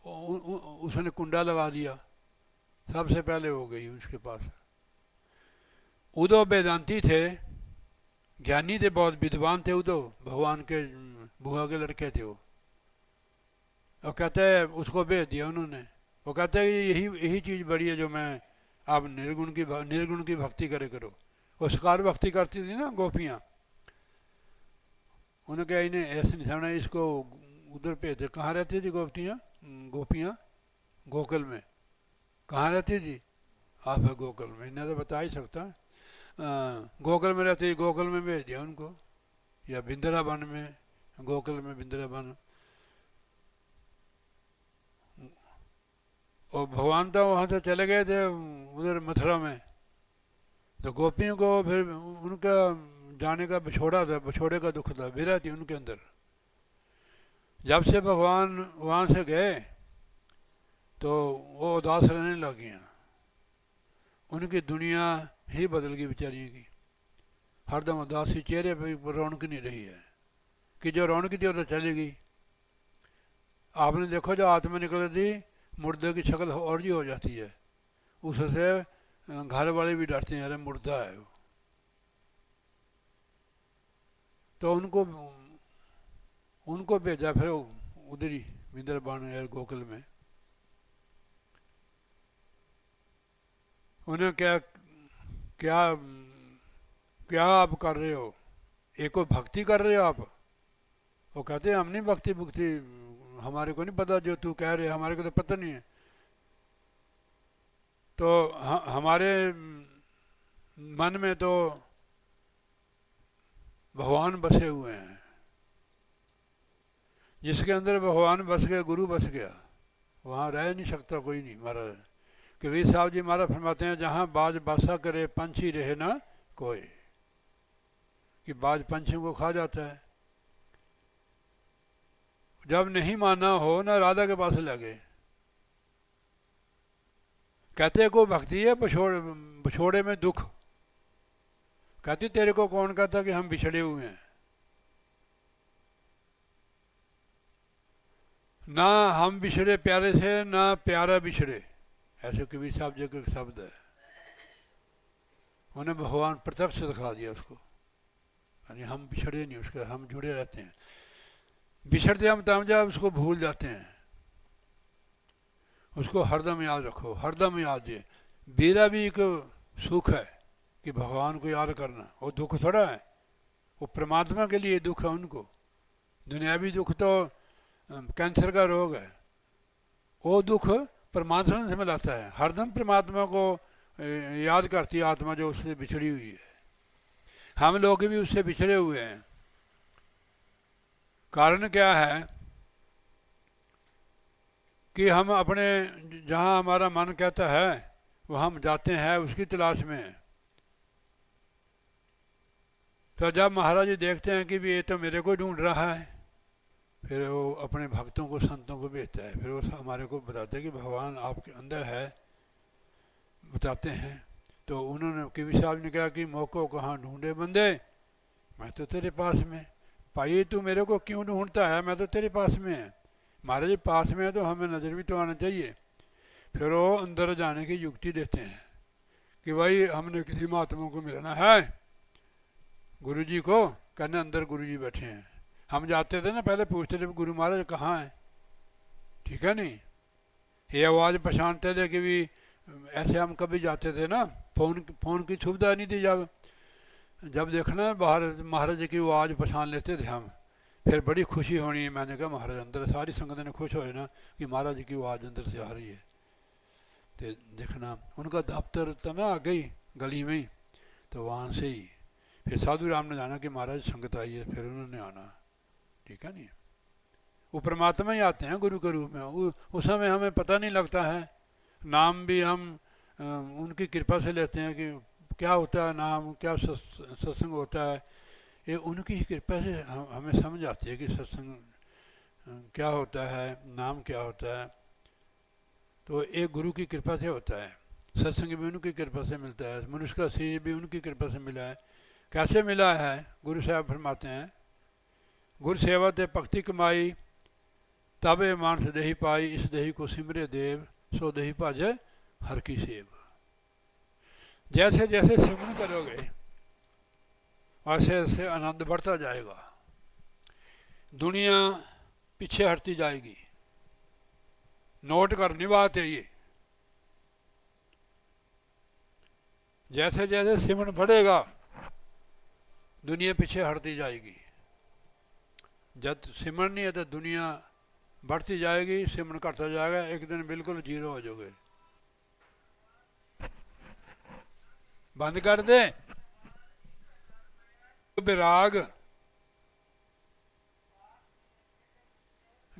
उसने कुंडा लगा दिया, सबसे पहले हो गई उसके पास। उदो वेदांती थे, ज्ञानी थे, बहुत विद्वान थे उदो, भगवान के बुआ के लड़के थे वो। और कहते हैं उसको भेज दिया उन्होंने। वो कहते हैं यही चीज़ बड़ी है जो मैं आप निर्गुण की भक्ति करे करो। वो सकार भक्ति करती थी ना गोपियाँ। उन्होंने कहा इन्हें ऐसे नहीं समझना, इसको उधर भेज दे। कहाँ रहती थी गोपियाँ? गोकुल में। कहाँ रहती थी? आप है गोकुल में, इन्हें तो बता ही सकता। गोकुल में रहती, गोकुल में भेज दिया उनको, या वृंदावन में, गोकुल में वृंदावन। और भगवान तो वहाँ से चले गए थे उधर मथुरा में। तो गोपियों को फिर उनका जाने का बिछोड़ा था, बिछोड़े का दुख था, विरह थी उनके अंदर। जब से भगवान वहाँ से गए तो वो उदास रहने लग गया। उनकी दुनिया ही बदल गई बेचारियों की। हरदम उदासी, चेहरे पर रौनक नहीं रही है, कि जो रौनक थी वो तो चली गई। आपने देखो जो आत्मा निकल थी, मुर्दे की शक्ल और जी हो जाती है। उससे घर वाले भी डरते हैं, अरे मुर्दा है वो। तो उनको भेजा फिर उधर ही वृंदावन गोकुल में। उन्हें क्या क्या क्या आप कर रहे हो? एक को भक्ति कर रहे हो आप? वो कहते हैं हम नहीं भक्ति भुक्ति, हमारे को नहीं पता जो तू कह रहे, हमारे को तो पता नहीं है। तो हमारे मन में तो भगवान बसे हुए हैं। जिसके अंदर भगवान बस गया, गुरु बस गया, वहाँ रह नहीं सकता कोई नहीं। महाराज कबीर साहब जी महाराज फरमाते हैं, जहाँ बाज बासा करे पंछी रहे ना कोई, कि बाज पंछियों को खा जाता है। जब नहीं माना हो ना राधा के पास लगे। कहते को भक्ति है बिछोड़े में दुख। कहती तेरे को कौन कहता कि हम बिछड़े हुए हैं? ना हम बिछड़े प्यारे से, ना प्यारा बिछड़े, ऐसे कबीर साहब जी का शब्द है। उन्हें भगवान प्रत्यक्ष दिखा दिया उसको, यानी हम बिछड़े नहीं उसके, हम जुड़े रहते हैं। बिछड़ते हम तब जब उसको भूल जाते हैं। उसको हरदम याद रखो, हरदम याद है। मेरा भी एक सुख है कि भगवान को याद करना, वो दुख थोड़ा है, वो परमात्मा के लिए दुख है उनको। दुनियावी दुख तो कैंसर का रोग है, वो दुख परमात्मा से मिलाता है। हरदम परमात्मा को याद करती है आत्मा जो उससे बिछड़ी हुई है। हम लोग भी उससे बिछड़े हुए हैं। कारण क्या है कि हम अपने जहाँ हमारा मन कहता है वहाँ हम जाते हैं उसकी तलाश में। तो जब महाराज जी देखते हैं कि भी ये तो मेरे को ढूंढ रहा है, फिर वो अपने भक्तों को संतों को भेजता है। फिर वो हमारे को बताते हैं कि भगवान आपके अंदर है, बताते हैं। तो उन्होंने कबीर साहब ने कहा कि मौको कहाँ ढूंढे बंदे, मैं तो तेरे पास में। भाई तू मेरे को क्यों ढूंढता है, मैं तो तेरे पास में है। महाराज जी पास में है तो हमें नज़र भी तो आना चाहिए। फिर वो अंदर जाने की युक्ति देते हैं कि भाई हमने किसी महात्मा को मिलना है, गुरु जी को कहना अंदर गुरु जी बैठे हैं। हम जाते थे ना पहले पूछते थे गुरु महाराज कहाँ हैं, ठीक है नहीं, ये आवाज़ पहचानते थे कि भी ऐसे हम कभी जाते थे ना, फ़ोन की सुविधा नहीं थी। जब देखना बाहर महाराज जी की आवाज़ पहचान लेते थे हम, फिर बड़ी खुशी होनी है। मैंने कहा महाराज अंदर, सारी संगत ने खुश हो ना कि महाराज जी की आवाज़ अंदर से आ रही है। तो देखना उनका दफ्तर था ना आगे ही गली में ही, तो वहाँ से ही फिर साधु राम ने जाना कि महाराज संगत आई है, फिर उन्होंने आना, ठीक है नहीं। वो परमात्मा ही आते हैं गुरु के रूप में। उस समय हमें पता नहीं लगता है, नाम भी हम उनकी कृपा से लेते हैं कि क्या होता है नाम, क्या सत्संग होता है, ये उनकी ही कृपा से हमें समझ आती है कि सत्संग क्या होता है, नाम क्या होता है। तो एक गुरु की कृपा से होता है, सत्संग भी उनकी कृपा से मिलता है, मनुष्य का शरीर भी उनकी कृपा से मिला है। कैसे मिला है, गुरु साहब फरमाते हैं, गुरु सेवा ते भक्ति कमाई, तबे मानस देही पाई, इस देही को सिमरे देव, सो देही भाजे हर की सेव। जैसे जैसे सिमरन करोगे वैसे वैसे आनंद बढ़ता जाएगा, दुनिया पीछे हटती जाएगी। नोट करनी बात है ये, जैसे जैसे सिमरन बढ़ेगा दुनिया पीछे हटती जाएगी। जब सिमरन नहीं है तो दुनिया बढ़ती जाएगी, सिमरन घटता जाएगा, एक दिन बिल्कुल जीरो हो जाओगे। बंद कर दे विराग,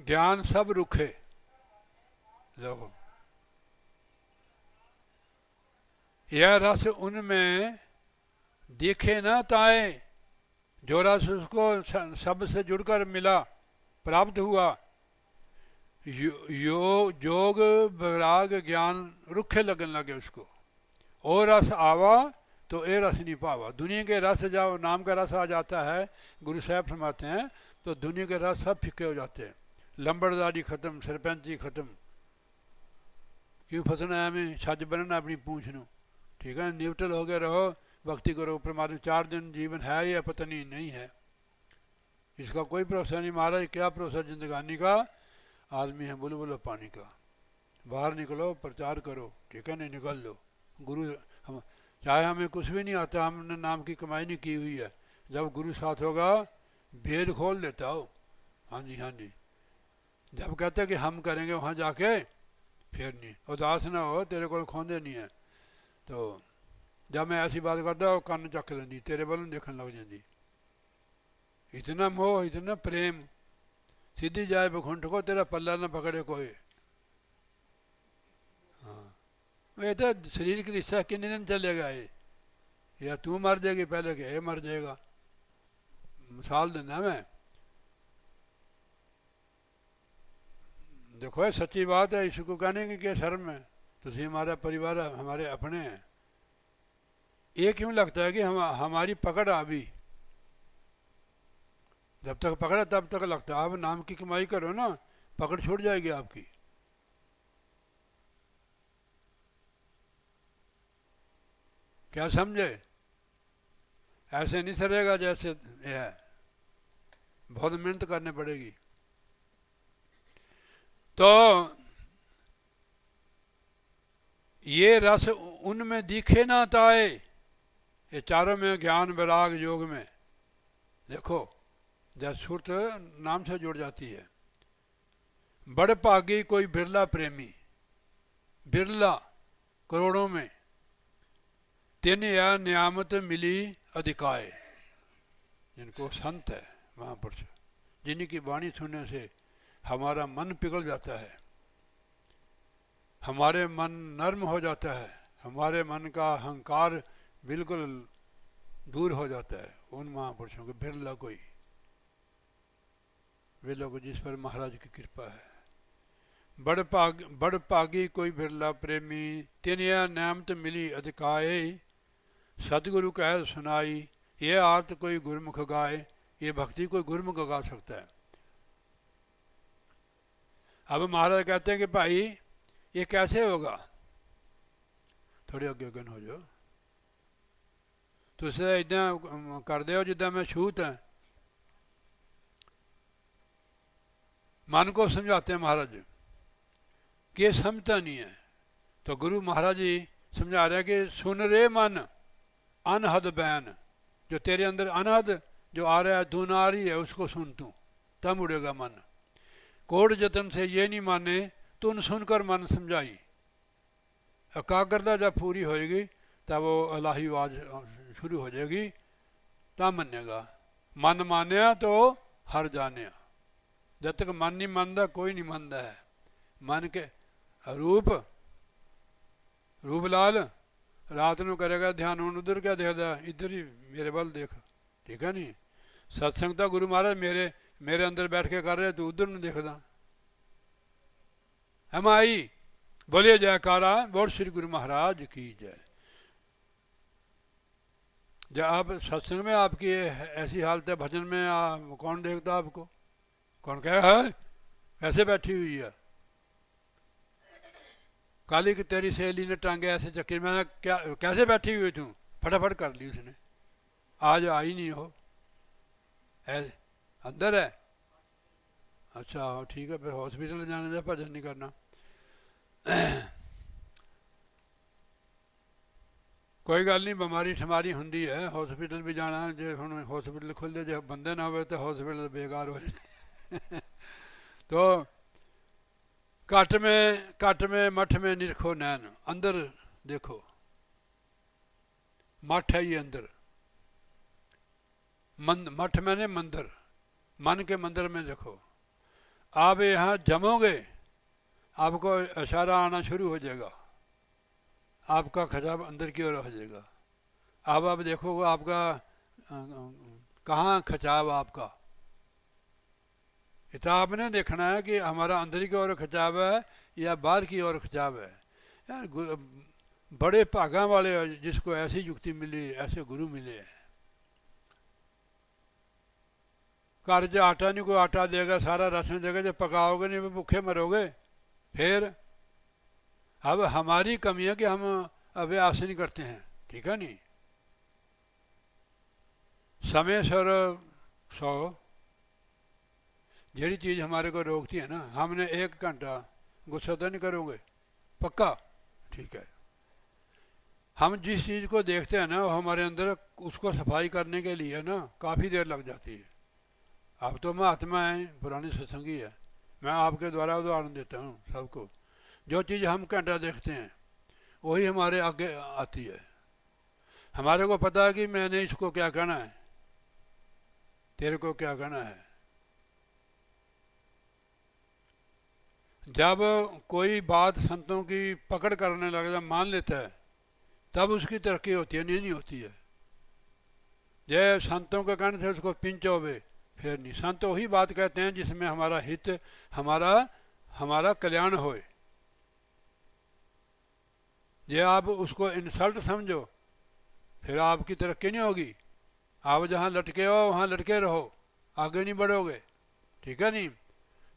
ज्ञान सब रुखे। लो यह रस उनमें देखे ना ताए, जो रस उसको सब से जुड़कर मिला, प्राप्त हुआ। जोग विराग ज्ञान रुखे लगन लगे उसको। और रस आवा तो ये रस नहीं पावा। दुनिया के रस जब नाम का रस आ जाता है, गुरु साहब फरमाते हैं, तो दुनिया के रस सब फिक्के हो जाते हैं। लंबड़दारी खत्म, सरपंची खत्म, क्यों फसना है हमें, छज बनना अपनी पूंछ नू, ठीक है। न्यूट्रल हो गए रहो, भक्ति करो परमात्मा। 4 दिन जीवन है या पता नहीं है, इसका कोई भरोसा नहीं। महाराज क्या भरोसा जिंदगानी का, आदमी है बुलबुल पानी का। बाहर निकलो, प्रचार करो, ठीक है नहीं, निकल लो। गुरु हम चाहे हमें कुछ भी नहीं आता, हमने नाम की कमाई नहीं की हुई है, जब गुरु साथ होगा भेद खोल देता हो। हाँ जी हाँ जी, जब कहते कि हम करेंगे वहाँ जाके, फिर नहीं। उदास ना हो, तेरे को खोंदे नहीं है। तो जब मैं ऐसी बात करता वो कन्न चक लेंदी, तेरे वालों देखने लग जाती। इतना मोह, इतना प्रेम, सीधी जाए बखुंठ को, तेरा पल्ला ना पकड़े कोई। हाँ, ये तो शरीर की रिश्ता कितने दिन चलेगा ये, या तू मर जाएगी पहले कि ये मर जाएगा। मिसाल देना मैं, देखो ये सच्ची बात है, इसको कहने की क्या शर्म है। तो हमारा परिवार हमारे अपने हैं। ये क्यों लगता है कि हमारी पकड़ अभी, जब तक पकड़ा तब तक लगता है। आप नाम की कमाई करो ना, पकड़ छूट जाएगी आपकी। क्या समझे? ऐसे नहीं सरेगा जैसे ये है, बहुत मेहनत करनी पड़ेगी। तो ये रस उनमें दिखे ना ताए, ये चारों में, ज्ञान वैराग योग में देखो, जब सुरत नाम से जुड़ जाती है। बड़ भागी कोई बिरला प्रेमी, बिरला करोड़ों में, तिन या नियामत मिली अधिकाय, जिनको संत है महापुरुष, जिनकी वाणी सुनने से हमारा मन पिघल जाता है, हमारे मन नर्म हो जाता है, हमारे मन का अहंकार बिल्कुल दूर हो जाता है। उन महापुरुषों को बिरला कोई, वे लोग जिस पर महाराज की कृपा है। बड़ भागी कोई बिरला प्रेमी, तिनिया नियामत मिली अधिकाय, सतगुरु कह सुनाई, ये आरत कोई गुरमुख गाए। ये भक्ति कोई गुरमुख गा सकता है। अब महाराज कहते हैं कि भाई ये कैसे होगा, थोड़े अगे गन हो जाओ, तुसे इदा कर दो जिदा मैं छूत है। मन को समझाते हैं महाराज कि ये समझता नहीं है, तो गुरु महाराज जी समझा रहे हैं कि सुन रे मन अनहद बैन, जो तेरे अंदर अनहद जो आ रहा है, धुन आ रही है, उसको सुन तू, तब उड़ेगा मन। कोड जतन से ये नहीं माने, तुन सुनकर मन समझाई। एकाग्रता जब पूरी होएगी तब वो अलाही आवाज शुरू हो जाएगी, तब मनेगा। मन मानिया तो हर जानिया, जब तक मन नहीं मानता कोई नहीं मानता है। मन के रूप लाल रात को करेगा ध्यान, हूँ उधर क्या देखता, इधर ही मेरे बल देख, ठीक है नहीं। सत्संग तो गुरु महाराज मेरे अंदर बैठ के कर रहे, तू उधर नहीं देखता। हम आई बोलिए जयकारा, बोल श्री गुरु महाराज की जय। जब आप सत्संग में आपकी ऐसी हालत है, भजन में कौन देखता आपको, कौन कहे है कैसे बैठी हुई है, काली की तेरी सहेली ने टांगे ऐसे चक्कर, मैंने क्या कैसे बैठी हुई तू, फटाफट कर ली उसने, आज आई नहीं हो, ऐसे अंदर है। अच्छा ठीक है, फिर हॉस्पिटल जाने से भजन नहीं करना। कोई गल नहीं, बीमारी ठमारी होंगी है, हॉस्पिटल भी जाना, जो हम हॉस्पिटल खुलते जो बंदे ना हो तो हॉस्पिटल बेकार हो जाए। तो कट में मठ में निरखो नैन, अंदर देखो, मठ है ये अंदर, मठ मैंने मंदिर, मन के मंदिर में देखो। आप यहाँ जमोगे, आपको इशारा आना शुरू हो जाएगा, आपका खजाब अंदर की ओर हो जाएगा। अब आप देखोगे आपका कहाँ खचाव आपका, इतना आपने देखना है कि हमारा अंदर की ओर खचाव है या बाहर की ओर खचाव है। यार बड़े भागा वाले जिसको ऐसी युक्ति मिली, ऐसे गुरु मिले हैं। घर च आटा नहीं कोई आटा देगा, सारा राशन देगा, जब पकाओगे नहीं भूखे मरोगे। फिर अब हमारी कमी है कि हम अभ्यास नहीं करते हैं, ठीक है नहीं। समय सर 100 जेड़ी चीज़ हमारे को रोकती है ना, हमने 1 घंटा गुस्सा तो नहीं करोगे पक्का, ठीक है। हम जिस चीज़ को देखते हैं ना, वो हमारे अंदर उसको सफाई करने के लिए ना काफ़ी देर लग जाती है। अब तो महात्मा है, पुरानी सत्संगी है, मैं आपके द्वारा उदाहरण देता हूँ सबको। जो चीज़ हम घंटा देखते हैं वही हमारे आगे आती है। हमारे को पता है कि मैंने इसको क्या कहना है, तेरे को क्या कहना है। जब कोई बात संतों की पकड़ करने लगता, मान लेता है, तब उसकी तरक्की होती है, नहीं होती है। जय संतों के कहने से उसको पिंचोवे, फिर नहीं। संत वही बात कहते हैं जिसमें हमारा हित, हमारा कल्याण होए। ये आप उसको इंसल्ट समझो, फिर आपकी तरक्की नहीं होगी। आप जहाँ लटके हो वहाँ लटके रहो, आगे नहीं बढ़ोगे, ठीक है नहीं।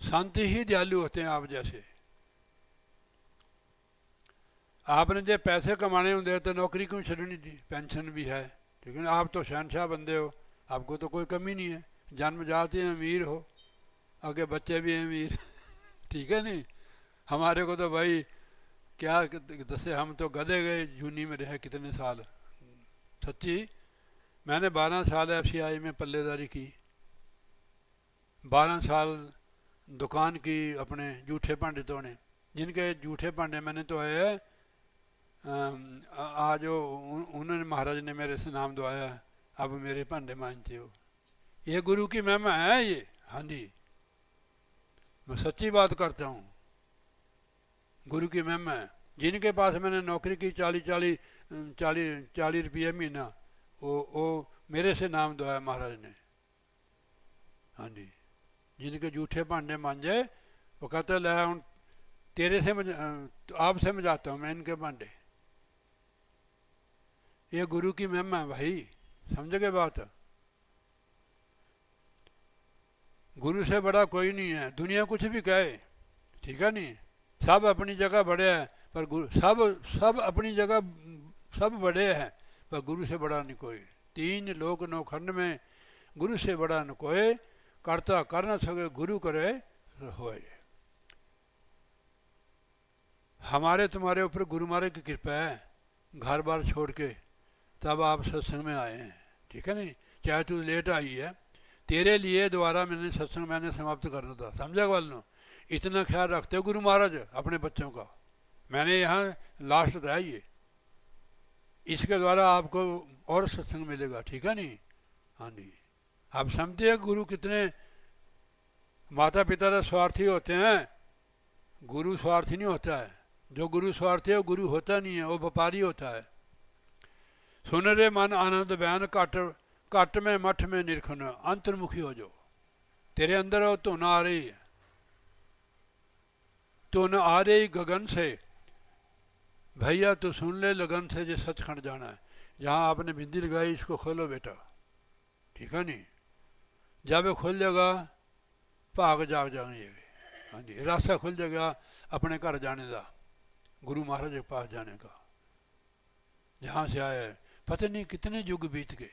संत ही दयालु होते हैं आप जैसे। आपने जो पैसे कमाने होंगे तो नौकरी क्यों छड़नी थी, पेंशन भी है, ठीक है ना। आप तो शहनशाह बंदे हो, आपको तो कोई कमी नहीं है, जन्म जाते हैं अमीर हो, आगे बच्चे भी अमीर ठीक है नहीं। हमारे को तो भाई क्या जैसे हम तो गधे गए जूनी में रहे कितने साल। सच्ची, मैंने 12 साल FCI में पल्लेदारी की, 12 साल दुकान की अपने जूठे भांडे धोने, जिनके जूठे भांडे मैंने तो है आज उन्होंने महाराज ने मेरे से नाम दुआया, अब मेरे भांडे मांझते हो। ये गुरु की महिमा है ये। हाँ जी, मैं सच्ची बात करता हूँ, गुरु की महिमा है। जिनके पास मैंने नौकरी की 40 रुपये महीना, वो मेरे से नाम दुआया महाराज ने। हाँ जी, जिनके जूठे भांडे मांझे वो कहते ले हूँ तेरे से आपसे मजाता हूँ मैं इनके भांडे। ये गुरु की महिमा है भाई, समझ गए बात। गुरु से बड़ा कोई नहीं है, दुनिया कुछ भी कहे, ठीक है नहीं, सब अपनी जगह बड़े हैं, पर गुरु सब सब अपनी जगह सब बड़े हैं, पर गुरु से बड़ा नहीं कोई। 3 लोक 9 खंड में गुरु से बड़ा न कोई, करता कर न सके गुरु करे होए। हमारे तुम्हारे ऊपर गुरु महाराज की कृपा है, घर बार छोड़ के तब आप सत्संग में आए हैं, ठीक है नहीं। चाहे तू लेट आई है, तेरे लिए दोबारा मैंने सत्संग मैंने समाप्त करना था, समझा वालों। इतना ख्याल रखते हो गुरु महाराज अपने बच्चों का। मैंने यहाँ लास्ट था ये, इसके द्वारा आपको और सत्संग मिलेगा, ठीक है नहीं। हाँ जी, आप समझते हैं गुरु कितने माता पिता तो स्वार्थी होते हैं, गुरु स्वार्थी नहीं होता है। जो गुरु स्वार्थी है वो गुरु होता नहीं है, वो व्यापारी होता है। सुन रे मन आनंद बयान घट में मठ में निरखन अंतर्मुखी हो जो। तेरे अंदर वो धुन आ रही है, धुन आ रही गगन से, भैया तू सुन ले लगन से, जो सचखंड जाना है। जहाँ आपने बिंदी लगाई इसको खोलो बेटा, ठीक है नहीं। जब खुल जाएगा भाग जाग जाएंगे। हाँ जी, रास्ता खुल जाएगा अपने घर जाने का, गुरु महाराज के पास जाने का। जहाँ से आए पता नहीं कितने युग बीत गए,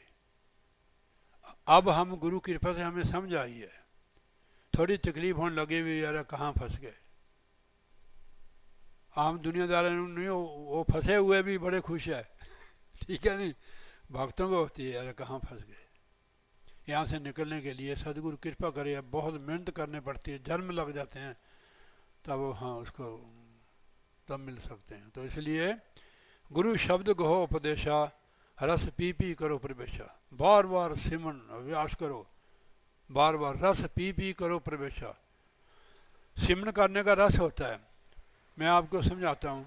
अब हम गुरु की कृपा से हमें समझ आई है। थोड़ी तकलीफ होने लगी हुई, यार कहाँ फंस गए। आम दुनियादार नहीं, वो फंसे हुए भी बड़े खुश है ठीक है नहीं। भक्तों को होती है यार कहाँ फंस गए। यहाँ से निकलने के लिए सदगुरु कृपा करे, बहुत मेहनत करनी पड़ती है, जन्म लग जाते हैं तब हाँ उसको तब मिल सकते हैं। तो इसलिए गुरु शब्द कहो उपदेशा, रस पी करो प्रवेशा। बार बार सिमरन अभ्यास करो, बार बार रस पी करो प्रवेशा। सिमरन करने का रस होता है, मैं आपको समझाता हूँ।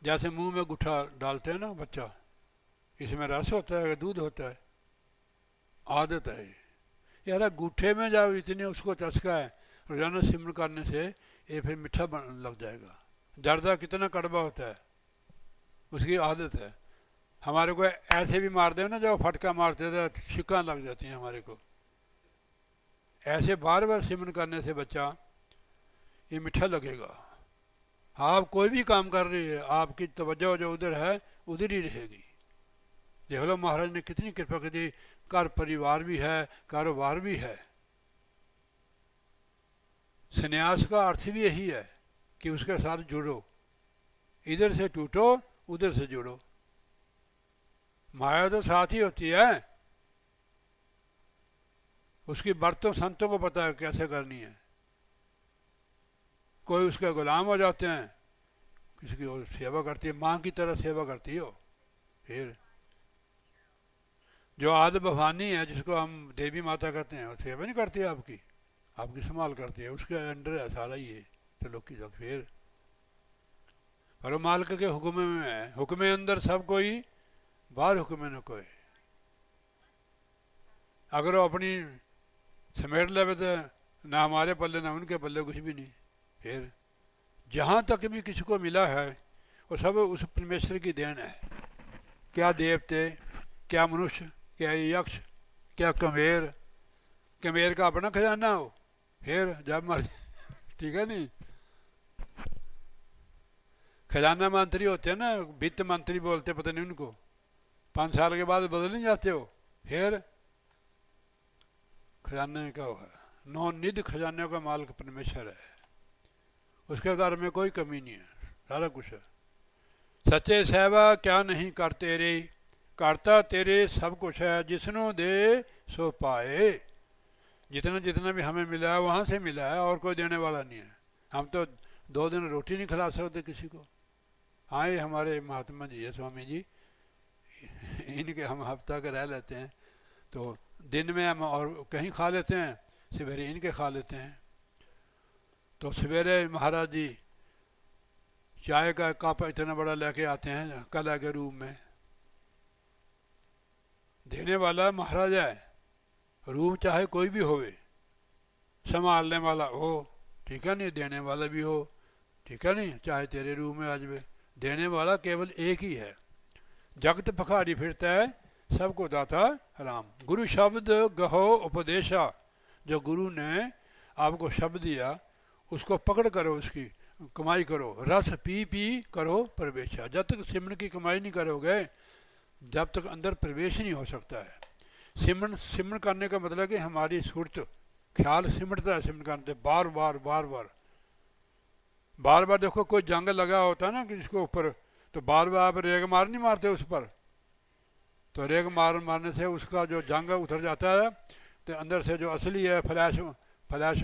जैसे मुंह में गुठा डालते हैं ना बच्चा, इसमें रस होता है, दूध होता है, आदत है यार। गुठे में जब इतने उसको चस्का है, रोजाना सिमरन करने से ये फिर मीठा बन लग जाएगा। जर्दा कितना कड़वा होता है, उसकी आदत है। हमारे को ऐसे भी मार दे ना, जब फटका मारते तो शिकां लग जाती हैं हमारे को। ऐसे बार बार सिमरन करने से बच्चा ये मीठा लगेगा। आप कोई भी काम कर रही है, आपकी तवज्जो जो उधर है उधर ही रहेगी। देख लो महाराज ने कितनी कृपा की दी, घर परिवार भी है, कारोबार भी है। संन्यास का अर्थ भी यही है कि उसके साथ जुड़ो, इधर से टूटो उधर से जुड़ो। माया तो साथ ही होती है, उसकी बर्तों संतों को पता है कैसे करनी है। कोई उसके गुलाम हो जाते हैं, किसी की वो सेवा करती है, माँ की तरह सेवा करती हो। फिर जो आद भवानी है, जिसको हम देवी माता कहते हैं, वो सेवा नहीं करती है आपकी, आपकी संभाल करती है, उसके अंडर है सारा ये तो लोग की तक। फिर पर मालिक के हुक्म में है, हुक्म अंदर सब कोई, बाहर हुक्म न कोई। अगर वो अपनी समेट ले तो ना हमारे पल्ले ना उनके पल्ले कुछ भी नहीं। फिर जहाँ तक भी किसी को मिला है वो सब उस परमेश्वर की देन है। क्या देवते, क्या मनुष्य, क्या यक्ष, क्या कमेर, कमेर का अपना खजाना हो, फिर जब मर्जी ठीक है नहीं। खजाना मंत्री होते हैं ना, वित्त मंत्री बोलते पता नहीं उनको, 5 साल के बाद बदल नहीं जाते हो। फिर खजाने का है, नौनिध खजाने का मालिक परमेश्वर है, उसके घर में कोई कमी नहीं है, सारा कुछ है। सच्चे सेवा क्या नहीं कर तेरे, करता तेरे सब कुछ है, जिसनों दे सो पाए। जितना जितना भी हमें मिला है वहाँ से मिला है, और कोई देने वाला नहीं है। हम तो 2 दिन रोटी नहीं खिला सकते किसी को। हाँ, ये हमारे महात्मा जी है, स्वामी जी, इनके हम हफ्ता के रह लेते हैं, तो दिन में हम और कहीं खा लेते हैं, सवेरे इनके खा लेते हैं। तो सवेरे महाराज जी चाय का कप इतना बड़ा लेके आते हैं कला के रूप में। देने वाला महाराज है, रूप चाहे कोई भी होवे, संभालने वाला हो, ठीक है नहीं, देने वाला भी हो, ठीक है नहीं, चाहे तेरे रूप में आ जाए, देने वाला केवल एक ही है। जगत पखारी फिरता है, सबको दाता राम। गुरु शब्द गहो उपदेशा, जो गुरु ने आपको शब्द दिया उसको पकड़ करो, उसकी कमाई करो, रस पी पी करो प्रवेशा। जब तक सिमरन की कमाई नहीं करोगे, जब तक अंदर प्रवेश नहीं हो सकता है। सिमरन करने का मतलब कि हमारी सूरत ख्याल सिमटता है, सिमरन करते बार बार बार बार बार बार। देखो कोई जंग लगा होता है ना किसको ऊपर, तो बार बार आप रेग मार नहीं मारते उस पर, तो रेग मारने से उसका जो जंग उतर जाता है, तो अंदर से जो असली है फ्लैश फ्लैश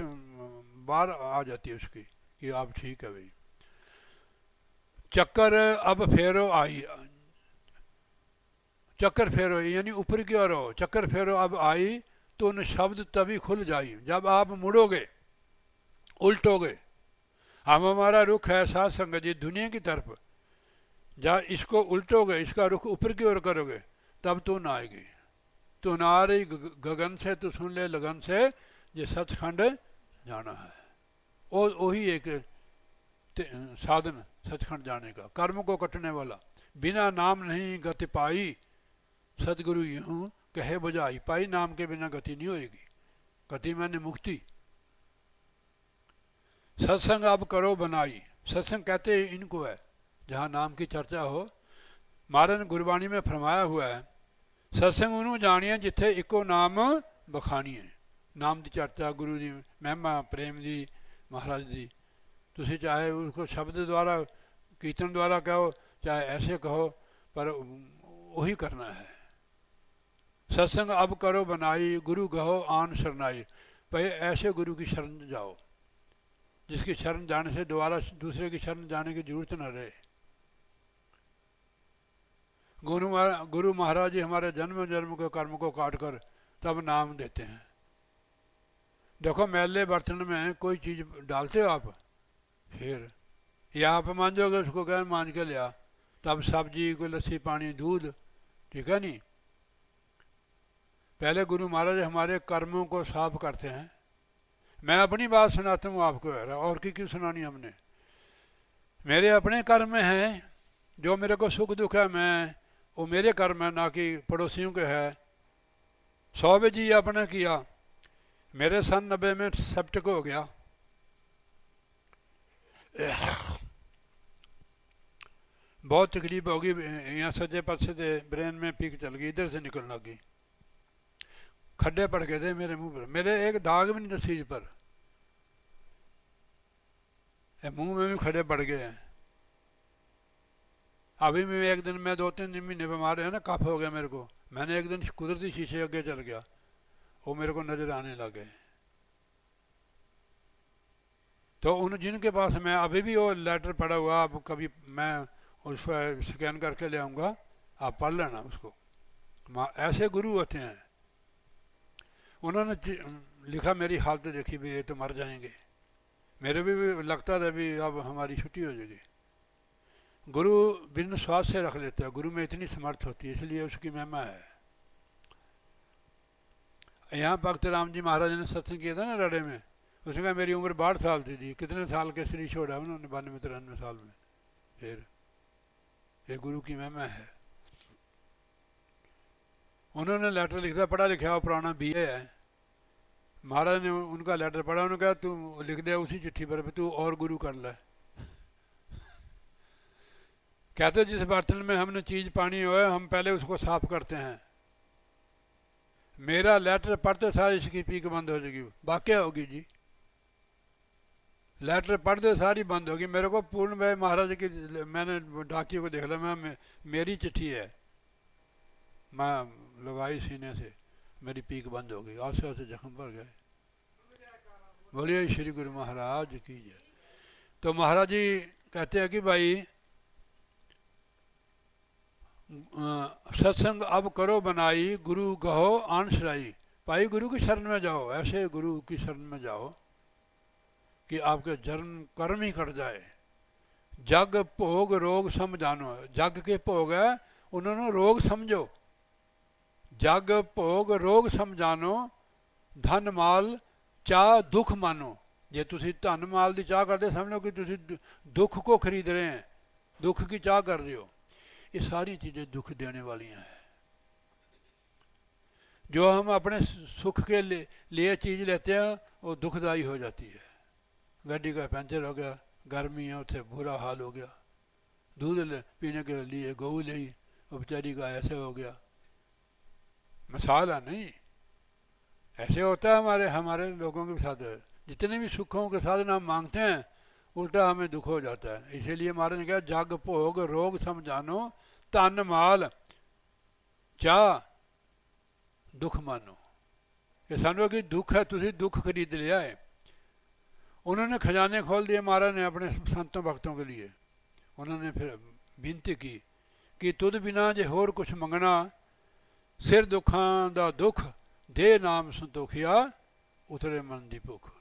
बाहर आ जाती है उसकी, कि आप ठीक है भाई। चक्कर अब फेरो आई, चक्कर फेरो यानी ऊपर की ओर हो, चक्कर फेरो अब आई तो उन शब्द तभी खुल जाई, जब आप मुड़ोगे, उल्टोगे। हम हमारा रुख है साथ संगत जी दुनिया की तरफ, जब इसको उल्टोगे, इसका रुख ऊपर की ओर करोगे, तब तू ना आएगी। तू ना आ रही गगन से, तू सुन ले लगन से, ये सचखंड जाना है। और वही एक साधन सचखंड जाने का, कर्म को कटने वाला। बिना नाम नहीं गति पाई, सदगुरु यूं कहे बुझाई। पाई नाम के बिना गति नहीं होएगी, गति मैंने मुक्ति। सत्संग अब करो बनाई, सत्संग कहते इनको है जहाँ नाम की चर्चा हो। महाराज ने गुरबाणी में फरमाया हुआ है, सत्संग उन्होंने जानिए जिथे इको नाम बखानी है। नाम की चर्चा, गुरु जी महिमा, प्रेम जी महाराज जी, तुसी चाहे उसको शब्द द्वारा कीर्तन द्वारा कहो, चाहे ऐसे कहो, पर वही करना है। सत्संग अब करो बनाई, गुरु कहो आन शरणाई। पहले ऐसे गुरु की शरण जाओ जिसकी शरण जाने से दोबारा दूसरे की शरण जाने की जरूरत न रहे। गुरु महाराज जी हमारे जन्म जन्म के कर्म को काट कर तब नाम देते हैं। देखो मैले बर्तन में कोई चीज़ डालते हो आप, फिर या आप मांझोगे उसको, क्या मांझ के लिया, तब सब्जी कोई लस्सी पानी दूध, ठीक है नहीं। पहले गुरु महाराज हमारे कर्मों को साफ करते हैं। मैं अपनी बात सुनाता हूँ आपको, और की क्यों सुनानी हमने। मेरे अपने कर्म हैं, जो मेरे को सुख दुख है, मैं वो मेरे कर्म है, ना कि पड़ोसियों के है। 100 में जी आपने किया, मेरे सन 90 में सेप्टिक हो गया। बहुत तकलीफ होगी, यहाँ सज्जे पासे से ब्रेन में पीक चल गई, इधर से निकलने लगी, खड्डे पड़ गए थे मेरे मुंह पर। मेरे एक दाग भी नहीं था सीर पर, मुंह में भी खड्डे पड़ गए हैं। अभी भी एक दिन में 2-3 महीने बीमार है ना, कफ हो गया मेरे को। मैंने एक दिन कुदरती शीशे आगे चल गया, वो मेरे को नजर आने लगे। तो उन जिनके पास मैं अभी भी वो लेटर पड़ा हुआ, अब कभी मैं उस पर स्कैन करके ले आऊँगा, आप पढ़ लेना उसको। ऐसे गुरु होते हैं। उन्होंने लिखा, मेरी हालत देखी भी, ये तो मर जाएंगे। मेरे भी लगता था भी अब हमारी छुट्टी हो जाएगी। गुरु बिन स्वाद से रख लेता है, गुरु में इतनी समर्थ होती है, इसलिए उसकी महिमा है। यहाँ भक्त राम जी महाराज ने सत्संग किया था ना रड़े में, उसने कहा मेरी उम्र 62 साल थी। कितने साल के श्री छोड़ा उन्होंने, 92-93 साल में। फिर ये गुरु की महिमा है। उन्होंने लेटर लिखा, पढ़ा लिखा हुआ पुराना BA है। महाराज ने उनका लेटर पढ़ा, उन्होंने कहा तू लिख दे उसी चिट्ठी पर, तू और गुरु कर ले। कहते जिस बर्तन में हमने चीज़ पानी हो हम पहले उसको साफ करते हैं। मेरा लेटर पढ़ते सारी इसकी पीक बंद हो जाएगी, वाकया होगी जी। लेटर पढ़ते सारी बंद होगी। मेरे को पूर्ण भाई महाराज की, मैंने डाकिए को देख लिया, मैं मेरी चिट्ठी है, मैं लगाई सीने से, मेरी पीक बंद हो गई, आस्ते आस्ते जख्म भर गए। बोलिए श्री गुरु महाराज की जय। तो महाराज जी कहते हैं कि भाई सत्संग अब करो बनाई, गुरु गहो आंसराई। भाई गुरु की शरण में जाओ, ऐसे गुरु की शरण में जाओ कि आपके जन्म कर्म ही कट जाए। जग भोग रोग समझानो, जग के भोग है उन्होंने रोग समझो। जग भोग रोग समझानो, धन माल चाह दुख मानो। जे तुसी धन माल की चाह करते समझो कि तुसी दुख को खरीद रहे हैं, दुख की चाह कर रहे हो। ये सारी चीज़ें दुख देने वाली हैं। जो हम अपने सुख के लिए चीज़ लेते हैं वो दुखदायी हो जाती है। गाड़ी का पंचर हो गया, गर्मी है उसे बुरा हाल हो गया, दूध पीने के लिए गऊ ली, वो बेचारी का ऐसे हो गया। मिसाल है नहीं, ऐसे होता है हमारे लोगों के साथ। जितने भी सुखों के साधन हम मांगते हैं उल्टा हमें दुख हो जाता है। इसीलिए महाराज ने कहा जग भोग रोग समझानो, धन माल चाह दुख मानो। ये समझो कि दुख है, तुसी दुख खरीद लिया है। उन्होंने खजाने खोल दिए महाराज ने अपने संतों भक्तों के लिए। उन्होंने फिर बेनती की कि तुद बिना जे होर कुछ मंगना, सिर दुखां दा दुख दे नाम संतोखिया, उतरे मन दी भुख।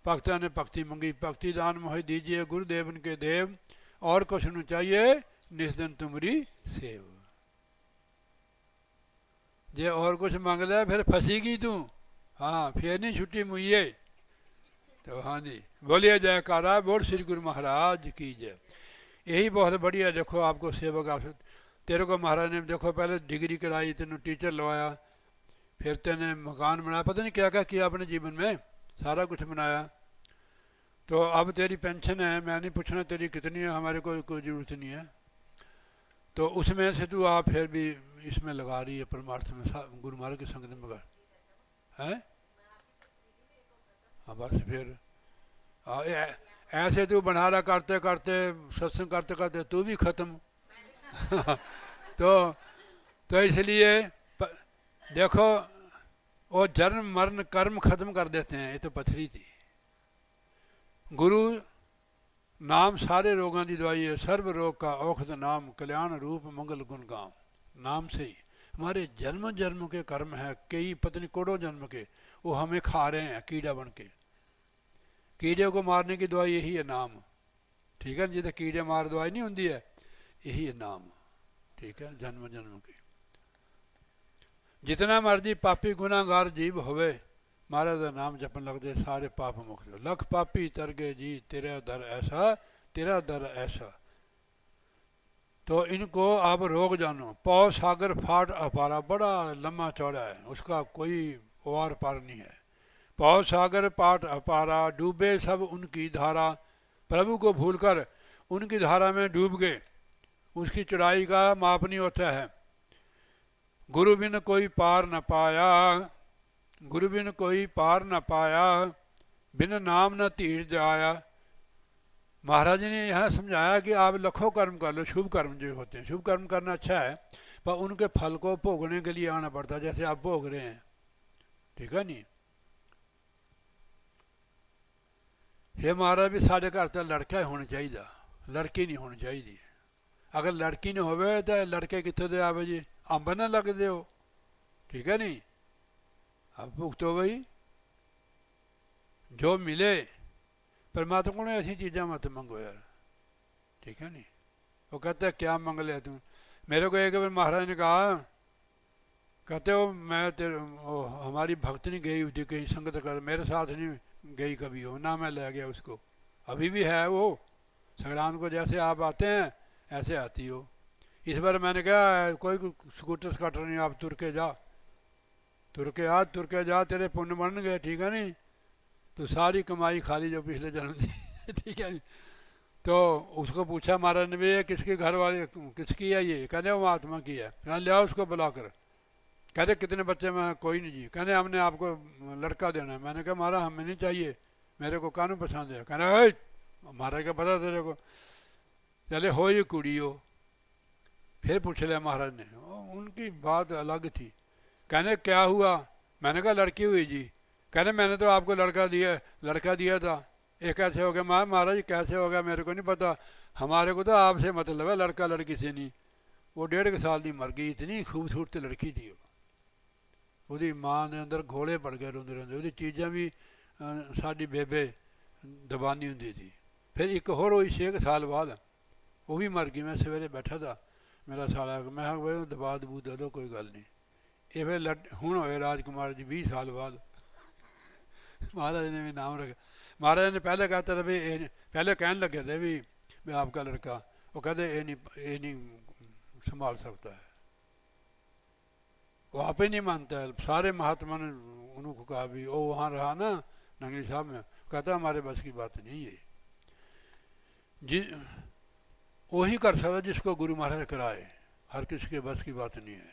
भक्तों ने भक्ति मंगी, भक्ति दान मोहि दीजिए गुरुदेवन के देव, और कुछ न चाहिए निस दिन तुमरी सेव। जे और कुछ मांग लिया फिर फंसीगी तू, हाँ फिर नहीं छुट्टी मुझे। तो हाँ जी, बोलिए जयकारा, बोल श्री गुरु महाराज की जय। यही बहुत बढ़िया। देखो आपको सेवक, आप तेरे को महाराज ने देखो पहले डिग्री कराई, तेन टीचर लवाया, फिर तेने मकान बनाया, पता नहीं क्या क्या किया अपने जीवन में, सारा कुछ बनाया। तो अब तेरी पेंशन है, मैं नहीं पूछना तेरी कितनी है, हमारे को कोई ज़रूरत नहीं है। तो उसमें से तू आप फिर भी इसमें लगा रही है परमार्थ में, गुरु महाराज की संगत में कर है। हाँ बस फिर ऐसे तू बनारा करते करते, सत्संग करते करते तू भी ख़त्म। तो इसलिए देखो वो जन्म मरण कर्म खत्म कर देते हैं। ये तो पथरी थी। गुरु नाम सारे रोगों की दवाई है, सर्व रोग का औषध नाम, कल्याण रूप मंगल गुण गाम। नाम से ही हमारे जन्म जन्म के कर्म है, कई पत्नी करोड़ों जन्म के, वो हमें खा रहे हैं कीड़ा बन के। कीड़े को मारने की दवाई यही है नाम, ठीक है। जिसे कीड़े मार दवाई नहीं होती है, यही है नाम, ठीक है। जन्म जन्म की जितना मर्जी पापी गुनाहगार जीव होवे, महाराज का नाम जपन लगते सारे पाप मुक्त। लख पापी तर गए जी, तेरा दर ऐसा, तेरा दर ऐसा। तो इनको आप रोक जानो। पौ सागर फाट अपारा, बड़ा लम्बा चौड़ा है, उसका कोई ओर पार नहीं है। पौ सागर पाट अपारा, डूबे सब उनकी धारा। प्रभु को भूलकर उनकी धारा में डूब गए, उसकी चढ़ाई का माप नहीं होता है। गुरु बिन कोई पार न पाया, गुरु बिन कोई पार न पाया, बिन नाम न तीर जाया। महाराज जी ने यहाँ समझाया कि आप लखों कर्म कर लो, शुभ कर्म जो होते हैं, शुभ कर्म करना अच्छा है, पर उनके फल को भोगने के लिए आना पड़ता है, जैसे आप भोग रहे हैं, ठीक है नहीं। हे महाराज भी साढ़े घर तो लड़का होना चाहिए, लड़की नहीं होनी चाहिए। अगर लड़की नहीं होवे तो लड़के कितों दे आवे जी, अंब ना लगते हो, ठीक है नहीं। अब भुगतो भाई जो मिले। परमात्मा को ऐसी चीज़ें मत मंगो यार, ठीक है नहीं। वो कहते हैं क्या मंग लिया तू। मेरे को एक बार महाराज ने कहा, कहते हो मैं तेरे हमारी भक्तनी गई हुई थी कहीं संगत कर, मेरे साथ नहीं गई कभी हो ना, मैं ले गया उसको। अभी भी है वो, संग्राम को जैसे आप आते हैं ऐसे आती हो। इस बार मैंने कहा कोई स्कूटर स्काटर नहीं, आप तुर के जा, तुर के आ, तुर के जा, तेरे पुण्य बन गए, ठीक है नहीं। तो सारी कमाई खाली जो पिछले जन्म दी, ठीक है नहीं। तो उसको पूछा महाराज ने भी ये किसकी घर वाली किसकी है ये? कहने वो महात्मा की है। कहने ले आओ उसको बुला कर। कहते कितने बच्चे में? कोई नहीं जी। कहने हमने आपको लड़का देना है। मैंने कहा महाराज हमें नहीं चाहिए, मेरे को कानून पसंद है। कहना है महाराज का पता तेरे को, चले हो ये कुड़ी हो। फिर पूछ लिया महाराज ने, उनकी बात अलग थी। कहने क्या हुआ? मैंने कहा लड़की हुई जी। कहने मैंने तो आपको लड़का दिया था, ये कैसे हो गया? महाराज कैसे हो गया मेरे को नहीं पता, हमारे को तो आपसे मतलब है, लड़का लड़की से नहीं। वो 1.5 साल की मर गई, इतनी खूबसूरत लड़की थी ਉਹਦੀ ਮਾਂ ਦੇ ਅੰਦਰ ਘੋਲੇ ਪੜ ਗਏ ਰੋਂਦੇ ਰੋਂਦੇ। ਉਹਦੀ ਚੀਜ਼ਾਂ ਵੀ ਸਾਡੀ ਬੇਬੇ ਦਬਾਨੀ ਹੁੰਦੀ ਸੀ। ਫਿਰ ਇੱਕ ਹੋਰ ਹੋਈ 6 ਸਾਲ ਬਾਅਦ, ਉਹ ਵੀ ਮਰ ਗਈ। ਮੈਂ ਸਵੇਰੇ ਬੈਠਾ था, ਮੇਰਾ ਸਾਲਾ, ਮੈਂ ਕਿਹਾ ਬਈ ਦਬਾ ਦਬੂ ਦੇ ਦਿਓ ਕੋਈ ਗੱਲ ਨਹੀਂ। ਇਹ ਫਿਰ ਹੁਣ ਹੋਏ ਰਾਜਕੁਮਾਰ ਜੀ 20 ਸਾਲ ਬਾਅਦ। महाराज ने भी नाम रखा। महाराज ने पहले कहते थे भी पहले कहने लगे थे भी आपका लड़का, वो कहते ये नहीं संभाल सकता है, वो आप ही नहीं मानता है। सारे महात्मा ने उनको कहा भी, वो वहाँ रहा ना नंगली साहब में, कहता हमारे बस की बात नहीं है जी, वही कर सकता जिसको गुरु महाराज कराए, हर किसी के बस की बात नहीं है।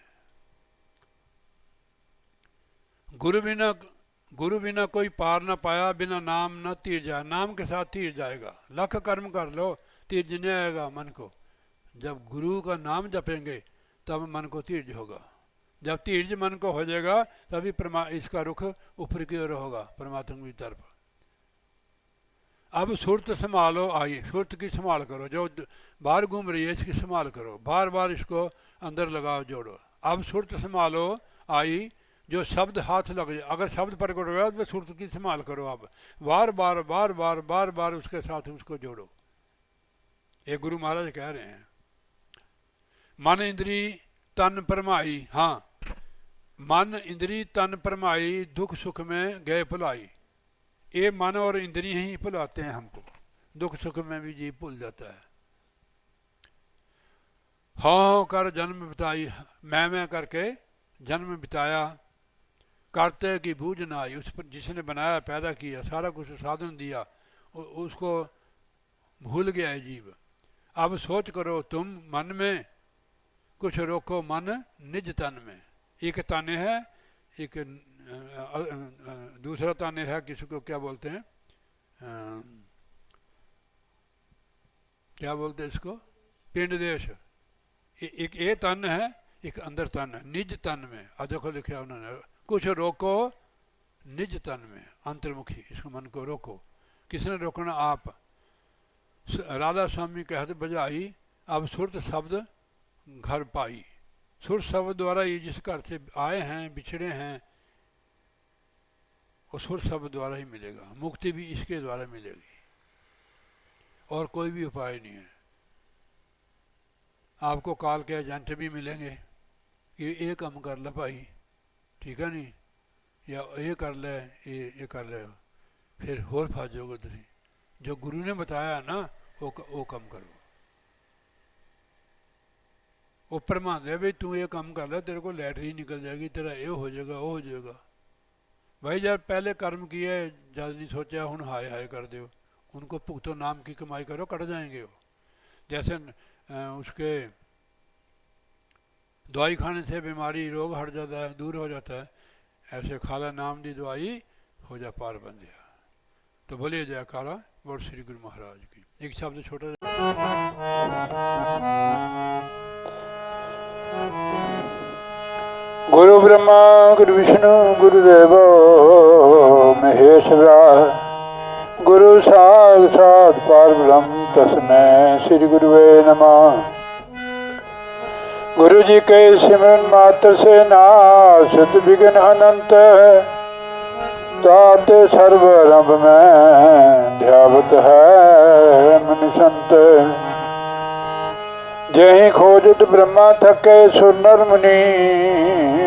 गुरु बिना कोई पार ना पाया, बिना नाम ना तीर जाए। नाम के साथ तीर जाएगा, लख कर्म कर लो तीर नहीं आएगा मन को। जब गुरु का नाम जपेंगे तब मन को तीर्ज होगा। जब तीर्ज मन को हो जाएगा तभी इसका रुख ऊपर की ओर होगा, परमात्मा की तरफ। अब सुरत संभालो आई, सुरत की संभाल करो, जो बाहर घूम रही है इसकी संभाल करो, बार बार इसको अंदर लगाओ जोड़ो। अब सुरत संभालो आई, जो शब्द हाथ लग जाए, अगर शब्द प्रकट हो गया तो सुरत की संभाल करो। अब बार बार बार बार बार बार उसके साथ उसको जोड़ो। ये गुरु महाराज कह रहे हैं। मन इंद्री तन परमाई, हाँ मन इंद्री तन परमाई, दुख सुख में गए भुलाई। ये मन और इंद्रियां ही भुलाते हैं हमको, दुख सुख में भी जी भूल जाता है। हाँ कर जन्म बिताई, मैं करके जन्म बिताया, करते की बूझ ना आई। उस पर जिसने बनाया पैदा किया सारा कुछ साधन दिया, उसको भूल गया है जीव। अब सोच करो तुम मन में, कुछ रोको मन निज तन में। एक ताने है, एक दूसरा ताने है, किसी को क्या बोलते हैं, क्या बोलते हैं इसको, पिंड देश। एक ये तन है, एक अंदर तन है, निज तन में। देखो लिखा उन्होंने, कुछ रोको निज तन में, अंतर्मुखी, इसको मन को रोको। किसने रोकना? आप। राधा स्वामी कहते बजाई, अब सुरत शब्द घर पाई। सुर शब्द द्वारा ये जिस घर से आए हैं, बिछड़े हैं, वो सुर शब्द द्वारा ही मिलेगा। मुक्ति भी इसके द्वारा मिलेगी, और कोई भी उपाय नहीं है। आपको काल के एजेंट भी मिलेंगे कि ये काम कर ले भाई, ठीक है नहीं, या ये कर ले, ये कर ले, फिर होर फस जाओगे तुम। जो गुरु ने बताया ना वो काम करो। वो प्रमान है भाई तू ये काम कर ले, तेरे को लैटरी निकल जाएगी, तेरा ये हो जाएगा, वो हो जाएगा। भाई जब पहले कर्म किए, जब नहीं सोचा हूँ हाय हाय कर दो, उनको भुगतो, नाम की कमाई करो, कट जाएंगे वो। जैसे उसके दवाई खाने से बीमारी रोग हट जाता है, दूर हो जाता है, ऐसे खाला नाम दी दवाई हो जा पार बन गया। तो बोलिए जय काला बोल श्री गुरु महाराज की। एक शब्द छोटा, गुरु ब्रह्मा गुरु विष्णु गुरुदेव महेश्वरा, गुरु साक्षात् परब्रह्म तस्मै श्री गुरुवे नमः। गुरु जी के सिमरन मात्र से नाशत विघ्न अनंत, ताते सर्वरंभ में ध्यावत है मन संत। जहीं खोजत ब्रह्मा थके सुर नर मुनि,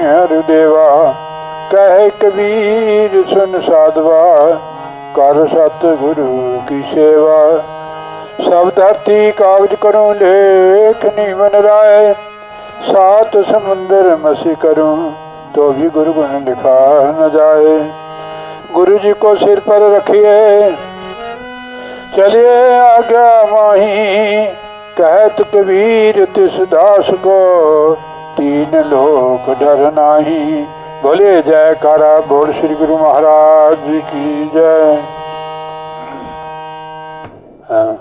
हरिदेवा कहे कबीर सुन साधवा, कर सत गुरु की सेवा। सब धरती कागज करूं लेखनी बन राय, सात समुंदर मसी करूं तो भी गुरु गुण लिखा न जाए। गुरु जी को सिर पर रखिए, चलिए आज्ञा माही कहत कबीर तिस दास को तीन लोक डर नाही। बोले जयकारा बोल श्री गुरु महाराज की जय। हाँ।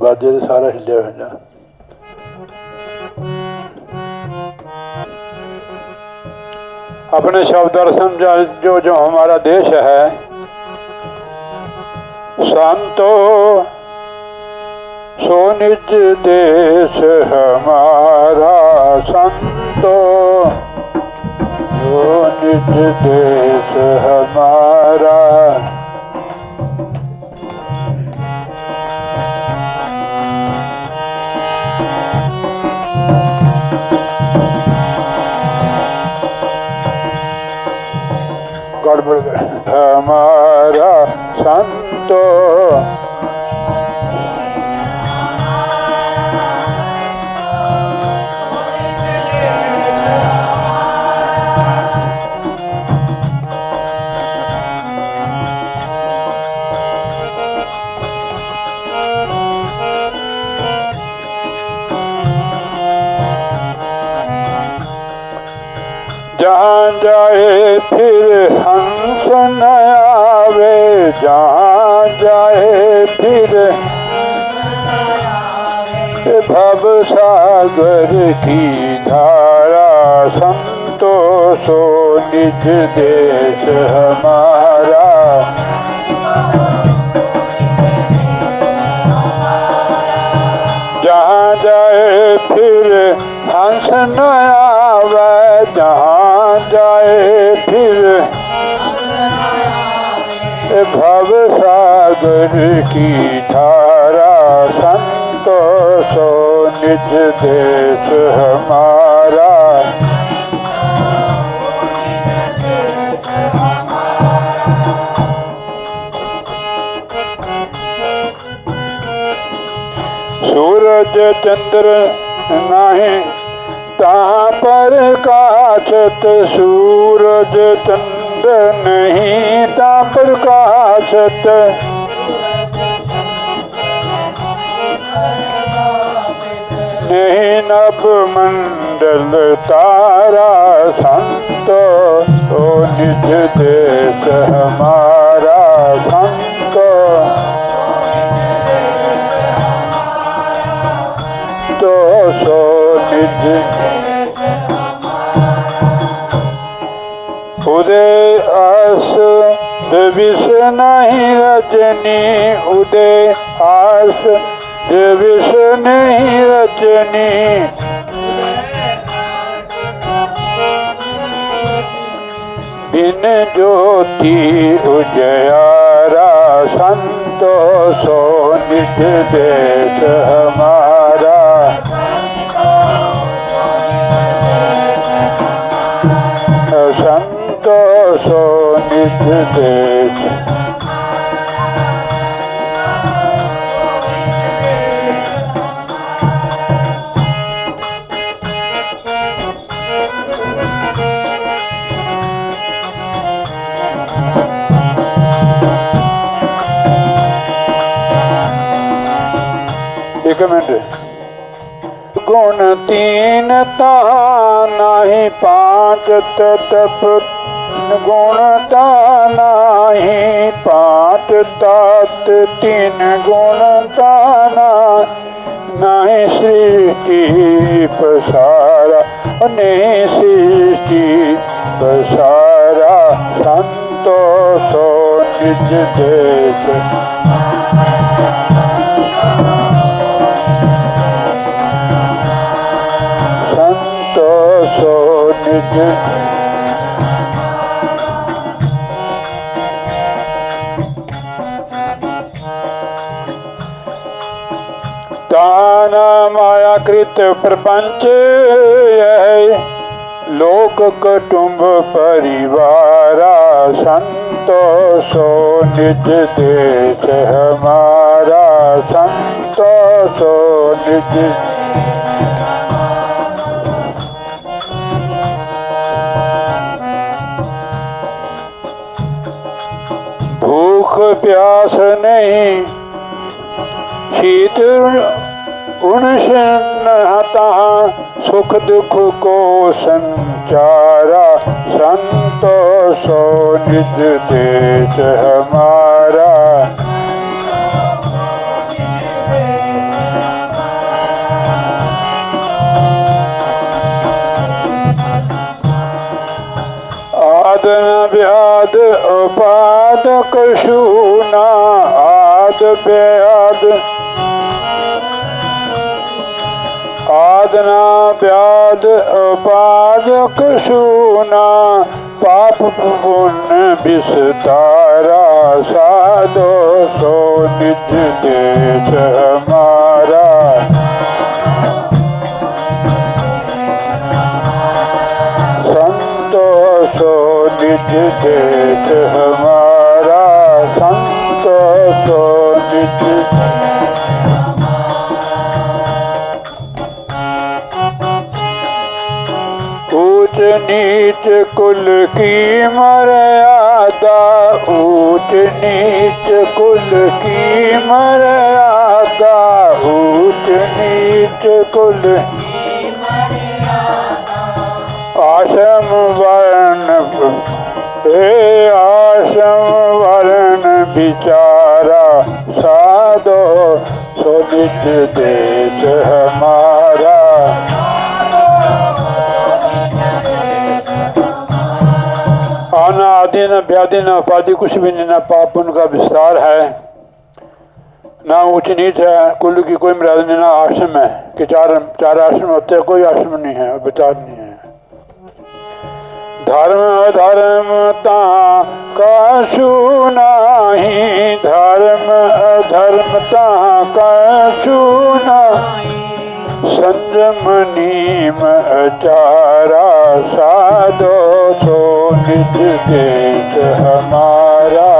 बाजे ने सारा हिलिया हिला। अपने शब्द और समझा जो जो हमारा देश है, संतो सो निज देश हमारा, संतो सो निज देश हमारा। हमारा संतो जहाँ जाए फिर हंस न आवे, जहाँ जाए फिर भव सागर की धारा। संतोषो निज देश हमारा, जहाँ जाए फिर हंस न आवे, जहाँ जाए फिर भव सागर की धारा। संतोषो निज देश हमारा, सूरज चंद्र नाही तहाँ पर काछत, सूरज चंद्र नहीं तहाँ पर काछत। नहीं नभ मंडल तारा। संतो निज देश हमारा, संतो तो सो निज। उदय आस विष नहीं रजनी, उदय आस विष नहीं रजनी। बिन ज्योति उजयारा। संतोषो निज देश हमारा, संतोषो निज देश। एक मिनट। गुण तीन ता नाही पांच तप, गुण ता नाही पांच तात। तीन गुण ता नाही सृष्टि पसारा, नहीं सृष्टि पसारा। संतोषो निज देश, संतोषो निज। ताना माया कृत प्रपंच यह लोक कुटुंब परिवारा। संतोषो निज देश हमारा, संतोषो सो निज भूख प्यास नहीं शीत उणता सुख दुख को संचारा संतोषो निज देश हमारा आद न व्याध उपाद कशूना आद व्याध आदना व्याध उपाद कशूना पाप पुण्य विस्तारा साधो सो निज देश हमारा संतोषो निज देश हमारा संतोषो निज ऊंच नीच कुल की मर्यादा ऊंच नीच कुल की मर्यादा ऊंच नीच कुल आश्रम वर्ण आश्रम वर्ण विचारा साधो सो निज देश हमारा आना आदि न व्याधि न उपाधि कुछ भी नहीं, न पाप उनका विस्तार है, ना ऊंच नीच है, कुल की कोई मर्यादा नहीं, ना आश्रम है कि चार आश्रम होते हैं, कोई आश्रम नहीं है, विचार नहीं है। धर्म अधर्मता कछु नाही धर्म अधर्मता कछु नाही संयम नीम आचारा साधो सो निज देश हमारा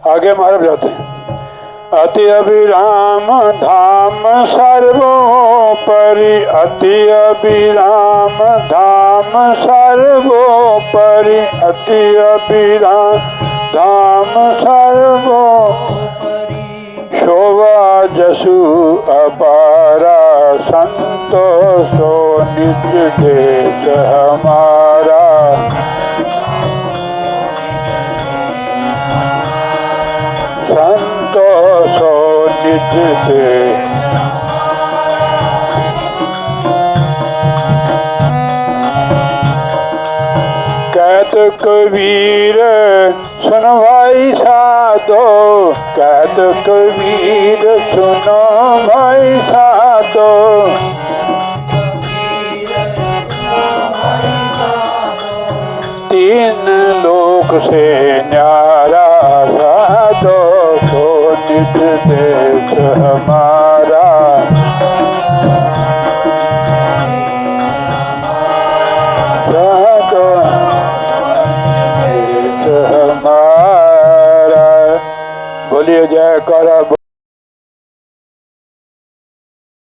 आगे महाराज जाते हैं। अति अभिराम धाम सर्वोपरि अति अभिराम धाम सर्वोपरि अति अभिराम धाम सर्वोपरि शोभा जसु अपारा संतोषो निज देश हमारा संतोषो निज देश कहत कबीर सुन भाई साधो कहत कबीर सुनो भाई साधो तीन लोक से न्यारा साधो सो निज देश हमारा साधो देश हमारा। बोलिए जयकारा।